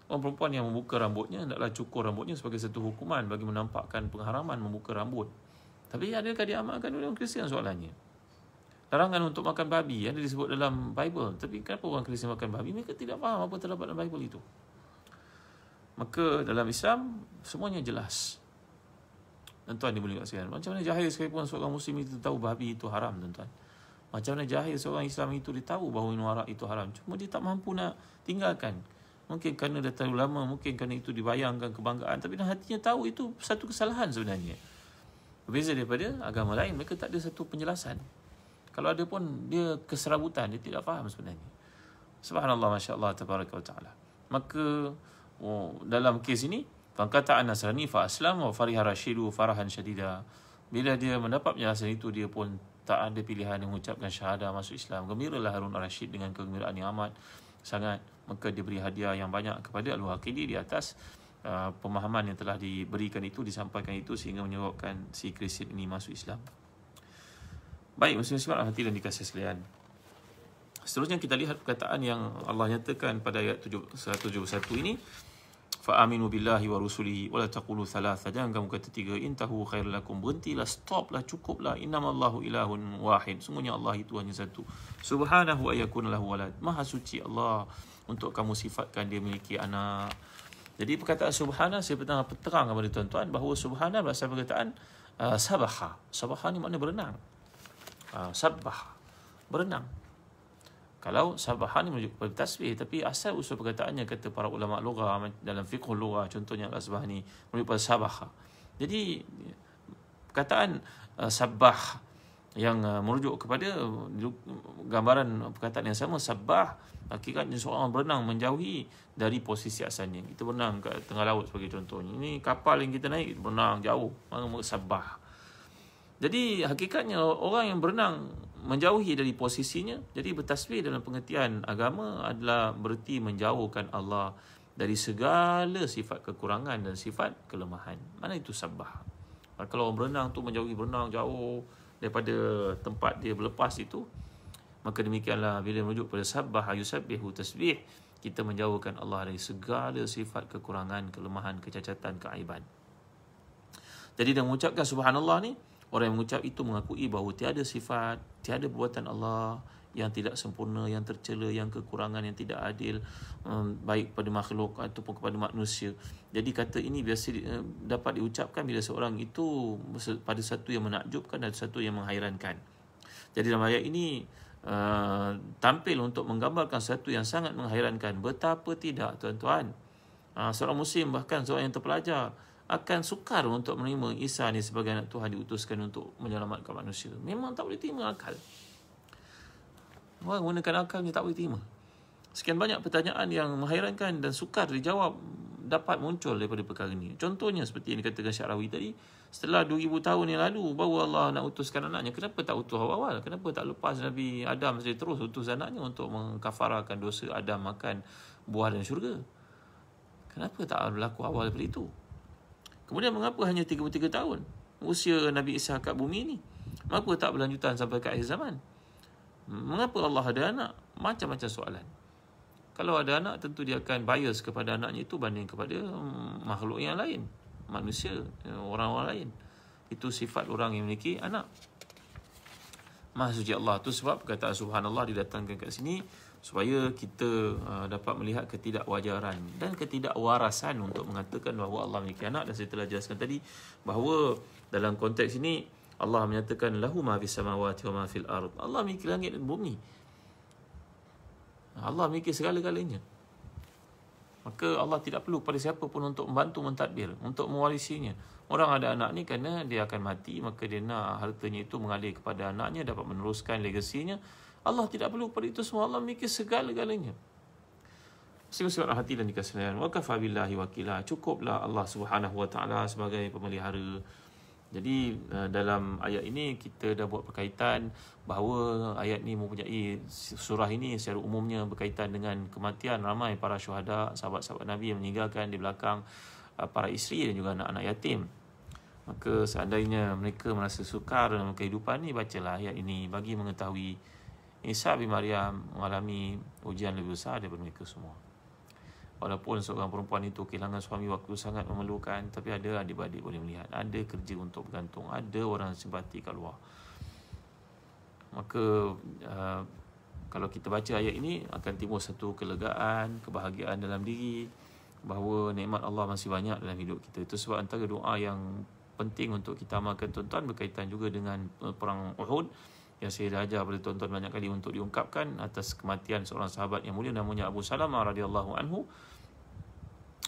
orang perempuan yang membuka rambutnya hendaklah cukur rambutnya sebagai satu hukuman bagi menampakkan pengharaman membuka rambut. Tapi adakah diamalkan oleh orang Kristian, soalannya? Larangan untuk makan babi ada disebut dalam Bible, tapi kenapa orang Kristian makan babi? Mereka tidak faham apa terdapat dalam Bible itu. Maka dalam Islam semuanya jelas. Tuan-tuan dimuliakan sekalian, macam mana jahil sekalipun seorang Muslim itu tahu babi itu haram, tuan-tuan. Macam mana jahil seorang Islam itu dia tahu bahawa minum arak itu haram, cuma dia tak mampu nak tinggalkan. Mungkin kerana dah terlalu lama, mungkin kerana itu dibayangkan kebanggaan, tapi dalam hatinya tahu itu satu kesalahan sebenarnya. Berbeza daripada agama lain, mereka tak ada satu penjelasan. Kalau ada pun dia keserabutan, dia tidak faham sebenarnya. Subhanallah, masya-Allah, tabaraka wa taala. Maka dalam kes ini, fangqata'an Nasrani fa aslam wa fariha Rashidu farahan syadida. Bila dia mendapat penjelasan itu, dia pun tak ada pilihan yang mengucapkan syahadah masuk Islam. Gembiralah Harun Ar-Rasyid dengan kegembiraan yang amat sangat. Maka dia beri hadiah yang banyak kepada Al-Waqidi di atas pemahaman yang telah diberikan itu, disampaikan itu, sehingga menyebabkan si Kristian ini masuk Islam. Baik, muslim-muslimat hati dan dikasihi sekalian. Seterusnya kita lihat perkataan yang Allah nyatakan pada ayat 171 ini. Fa'aminu billahi wa rusulihi wa la taqulu thalatha. Jangan kamu kata tiga. Intahu khairul lakum. Berhentilah, stoplah, cukuplah. Innamallahu ilahun wahid. Sungguhnya Allah itu hanya satu. Subhanahu ayyakun lahu walad. Maha suci Allah untuk kamu sifatkan dia memiliki anak. Jadi perkataan subhana, saya pernah terang kepada tuan-tuan bahawa subhana berasal perkataan sabaha. Sabaha ni makna berenang. Sabaha, berenang. Kalau sabaha ni merujuk kepada tasbih, tapi asal usul perkataannya, kata para ulama lughah dalam fiqh lughah, contohnya Al-Asbah ni merujuk kepada sabaha. Jadi perkataan sabah yang merujuk kepada gambaran perkataan yang sama, sabah, hakikatnya seorang berenang menjauhi dari posisi asalnya. Kita berenang ke tengah laut sebagai contohnya. Ini kapal yang kita naik, berenang jauh, maka sabah. Jadi hakikatnya orang yang berenang menjauhi dari posisinya. Jadi bertasbih dalam pengertian agama adalah bererti menjauhkan Allah dari segala sifat kekurangan dan sifat kelemahan. Mana itu sabah. Kalau orang berenang tu menjauhi, berenang jauh daripada tempat dia berlepas itu, maka demikianlah bila merujuk pada sabah yusabbihu tasbih, kita menjauhkan Allah dari segala sifat kekurangan, kelemahan, kecacatan, keaiban. Jadi dengan mengucapkan subhanallah ni, orang yang mengucap itu mengakui bahawa tiada sifat, tiada perbuatan Allah yang tidak sempurna, yang tercela, yang kekurangan, yang tidak adil, baik pada makhluk ataupun kepada manusia. Jadi kata ini biasa dapat diucapkan bila seorang itu pada satu yang menakjubkan dan satu yang menghairankan. Jadi dalam ayat ini tampil untuk menggambarkan satu yang sangat menghairankan. Betapa tidak, tuan-tuan, seorang muslim, bahkan seorang yang terpelajar, akan sukar untuk menerima Isa ni sebagai anak Tuhan diutuskan untuk menyelamatkan manusia. Memang tak boleh terima akal. Orang gunakan akal ni tak boleh terima. Sekian banyak pertanyaan yang menghairankan dan sukar dijawab dapat muncul daripada perkara ini. Contohnya seperti yang dikatakan Syarawi tadi, setelah 2000 tahun yang lalu baru Allah nak utuskan anaknya. Kenapa tak utus awal-awal? Kenapa tak lepas Nabi Adam saja terus utus anaknya untuk mengkafarahkan dosa Adam makan buah dan syurga? Kenapa tak berlaku awal daripada itu? Kemudian mengapa hanya 33 tahun usia Nabi Isa kat bumi ni? Mengapa tak berlanjutan sampai ke akhir zaman? Mengapa Allah ada anak? Macam-macam soalan. Kalau ada anak, tentu dia akan bias kepada anaknya itu banding kepada makhluk yang lain. Manusia, orang-orang lain. Itu sifat orang yang memiliki anak. Maha suci Allah. Itu sebab perkataan subhanallah didatangkan kat sini supaya kita dapat melihat ketidakwajaran dan ketidakwarasan untuk mengatakan bahawa Allah memiliki anak. Dan saya telah jelaskan tadi bahawa dalam konteks ini Allah menyatakan lahu ma fis samawati wa ma fil ard. Allah memiliki langit dan bumi. Allah memiliki segala-galanya. Maka Allah tidak perlu pada siapa pun untuk membantu mentadbir, untuk mewarisinya. Orang ada anak ni kerana dia akan mati, maka dia nak hartanya itu mengalir kepada anaknya, dapat meneruskan legasinya. Allah tidak perlu pada itu semua. Allah memiliki segala-galanya. Muslim-muslimat hati dan dikasihi, wa kafa billahi wakila. Cukuplah Allah Subhanahu wa taala sebagai pemelihara. Jadi dalam ayat ini kita dah buat perkaitan bahawa ayat ni mempunyai, surah ini secara umumnya berkaitan dengan kematian ramai para syuhada, sahabat-sahabat Nabi yang meninggalkan di belakang para isteri dan juga anak-anak yatim. Maka seandainya mereka merasa sukar dalam kehidupan ni, bacalah ayat ini bagi mengetahui Isa bin Maryam mengalami ujian lebih besar daripada mereka semua. Walaupun seorang perempuan itu kehilangan suami waktu sangat memerlukan, tapi ada adik-adik boleh melihat, ada kerja untuk bergantung, ada orang simpati kat luar. Maka kalau kita baca ayat ini akan timbul satu kelegaan, kebahagiaan dalam diri bahawa nikmat Allah masih banyak dalam hidup kita. Itu sebab antara doa yang penting untuk kita amalkan tuan-tuan berkaitan juga dengan perang Uhud yang saya dah ajar pada tuan-tuan banyak kali untuk diungkapkan atas kematian seorang sahabat yang mulia namanya Abu Salamah radhiyallahu anhu.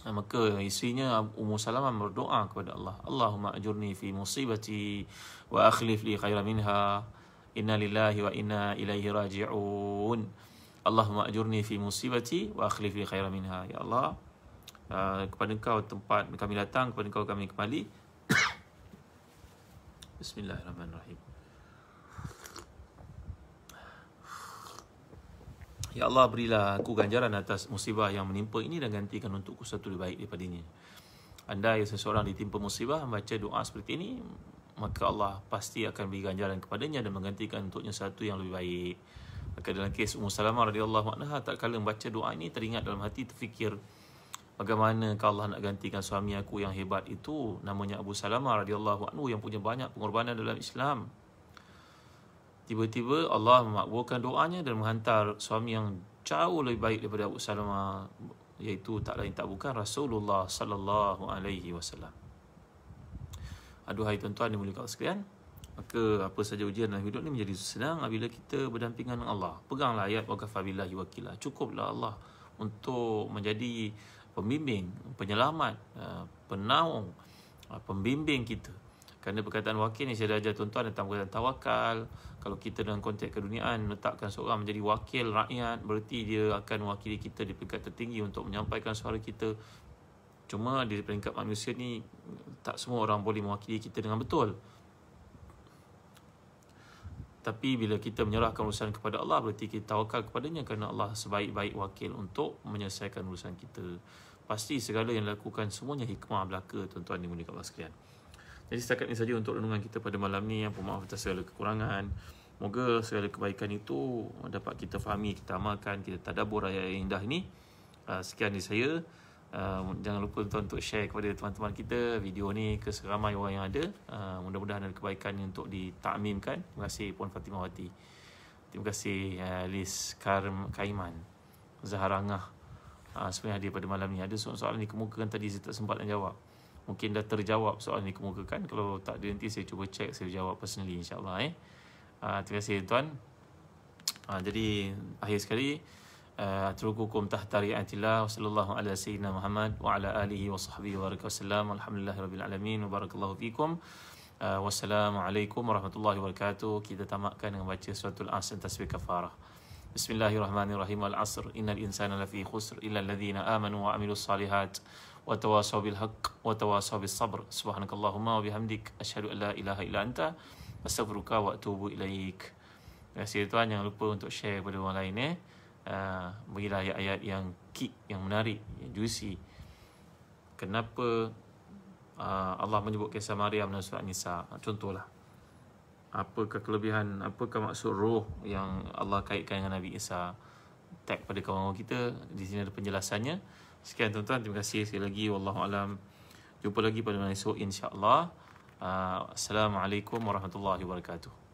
Maka isterinya Ummu Salamah berdoa kepada Allah, Allahumma ajurni fi musibati wa akhlif li khairan minha, inna lillahi wa inna ilaihi raji'un. Allahumma ajurni fi musibati wa akhlif li khairan minha. Ya Allah, kepada Engkau tempat kami datang, kepada Engkau kami kembali. Bismillahirrahmanirrahim. Ya Allah, berilah aku ganjaran atas musibah yang menimpa ini dan gantikan untukku satu lebih baik daripadanya. Andai seseorang ditimpa musibah, membaca doa seperti ini, maka Allah pasti akan beri ganjaran kepadanya dan menggantikan untuknya satu yang lebih baik. Maka dalam kes Ummu Salamah radhiyallahu anha, tak kala membaca doa ini teringat dalam hati, terfikir bagaimana kalau Allah nak gantikan suami aku yang hebat itu, namanya Abu Salamah radhiyallahu anhu, yang punya banyak pengorbanan dalam Islam. Tiba-tiba Allah memakbulkan doanya dan menghantar suami yang jauh lebih baik daripada Abu Salamah, iaitu tak lain tak bukan Rasulullah sallallahu alaihi wasallam. Aduhai tuan-tuan dimuliakan Allah sekalian, maka apa saja ujian dalam hidup ni menjadi senang apabila kita berdampingan dengan Allah. Peganglah ayat wa kafa billahi wakila. Cukuplah Allah untuk menjadi pembimbing, penyelamat, penaung, pembimbing kita. Kerana perkataan wakil ni saya dah ajar tuan-tuan tentang perkataan tawakal. Kalau kita dalam konteks keduniaan letakkan seorang menjadi wakil rakyat, berarti dia akan mewakili kita di peringkat tertinggi untuk menyampaikan suara kita. Cuma di peringkat manusia ni tak semua orang boleh mewakili kita dengan betul. Tapi bila kita menyerahkan urusan kepada Allah, berarti kita tawakal kepadanya, kerana Allah sebaik-baik wakil untuk menyelesaikan urusan kita. Pasti segala yang dilakukan semuanya hikmah belaka, tuan-tuan dimuliakan Allah sekalian. Jadi setakat ini saja untuk renungan kita pada malam ni. Yang pemaaf atas segala kekurangan. Moga segala kebaikan itu dapat kita fahami, kita amalkan, kita tadabbur ayat yang indah ini. Sekian dari saya. Jangan lupa tuan untuk share kepada teman-teman kita video ni ke seramai orang yang ada. Mudah-mudahan ada kebaikan untuk ditakmimkan. Terima kasih Puan Fatimah Wati. Terima kasih Liz Kaiman, Zahara Ngah. Sebenarnya hadir pada malam ni. Ada soalan dikemukakan tadi saya tak sempat nak jawab. Mungkin dah terjawab soalan dikemukakan. Kalau tak ada nanti saya cuba cek, saya jawab personally insyaAllah. Terima kasih tuan. Jadi akhir sekali, atrukukum tahta ri'atillah wa sallallahu ala sayyidina Muhammad wa ala alihi wa sahbihi wa baraka wasallam. Alhamdulillahi rabbil alamin wa barakallahu fikum. Wassalamualaikum warahmatullahi wabarakatuh. Kita tamatkan dengan baca suratul Asr tasbih kafarah. Bismillahirrahmanirrahim. Wal 'asr innal insana lafi khusr illa alladhina amanu wa amilus salihat wa tawasaw bil haqq wa tawasaw bis sabr. Subhanakallahumma wa bihamdik asyhadu an la ilaha illa anta astaghfiruka wa atubu ilaik. Terima kasih tuan, jangan lupa untuk share kepada orang lain berilah ayat-ayat yang kick, yang menarik, yang juicy. Kenapa Allah menyebut kisah Maryam dalam surah Nisa? Contohlah, apakah kelebihan, apakah maksud roh yang Allah kaitkan dengan Nabi Isa? Tag pada kawan-kawan kita, di sini ada penjelasannya. Sekian tuan-tuan, terima kasih sekali lagi. Wallahu alam. Jumpa lagi pada esok insya-Allah. Assalamualaikum warahmatullahi wabarakatuh.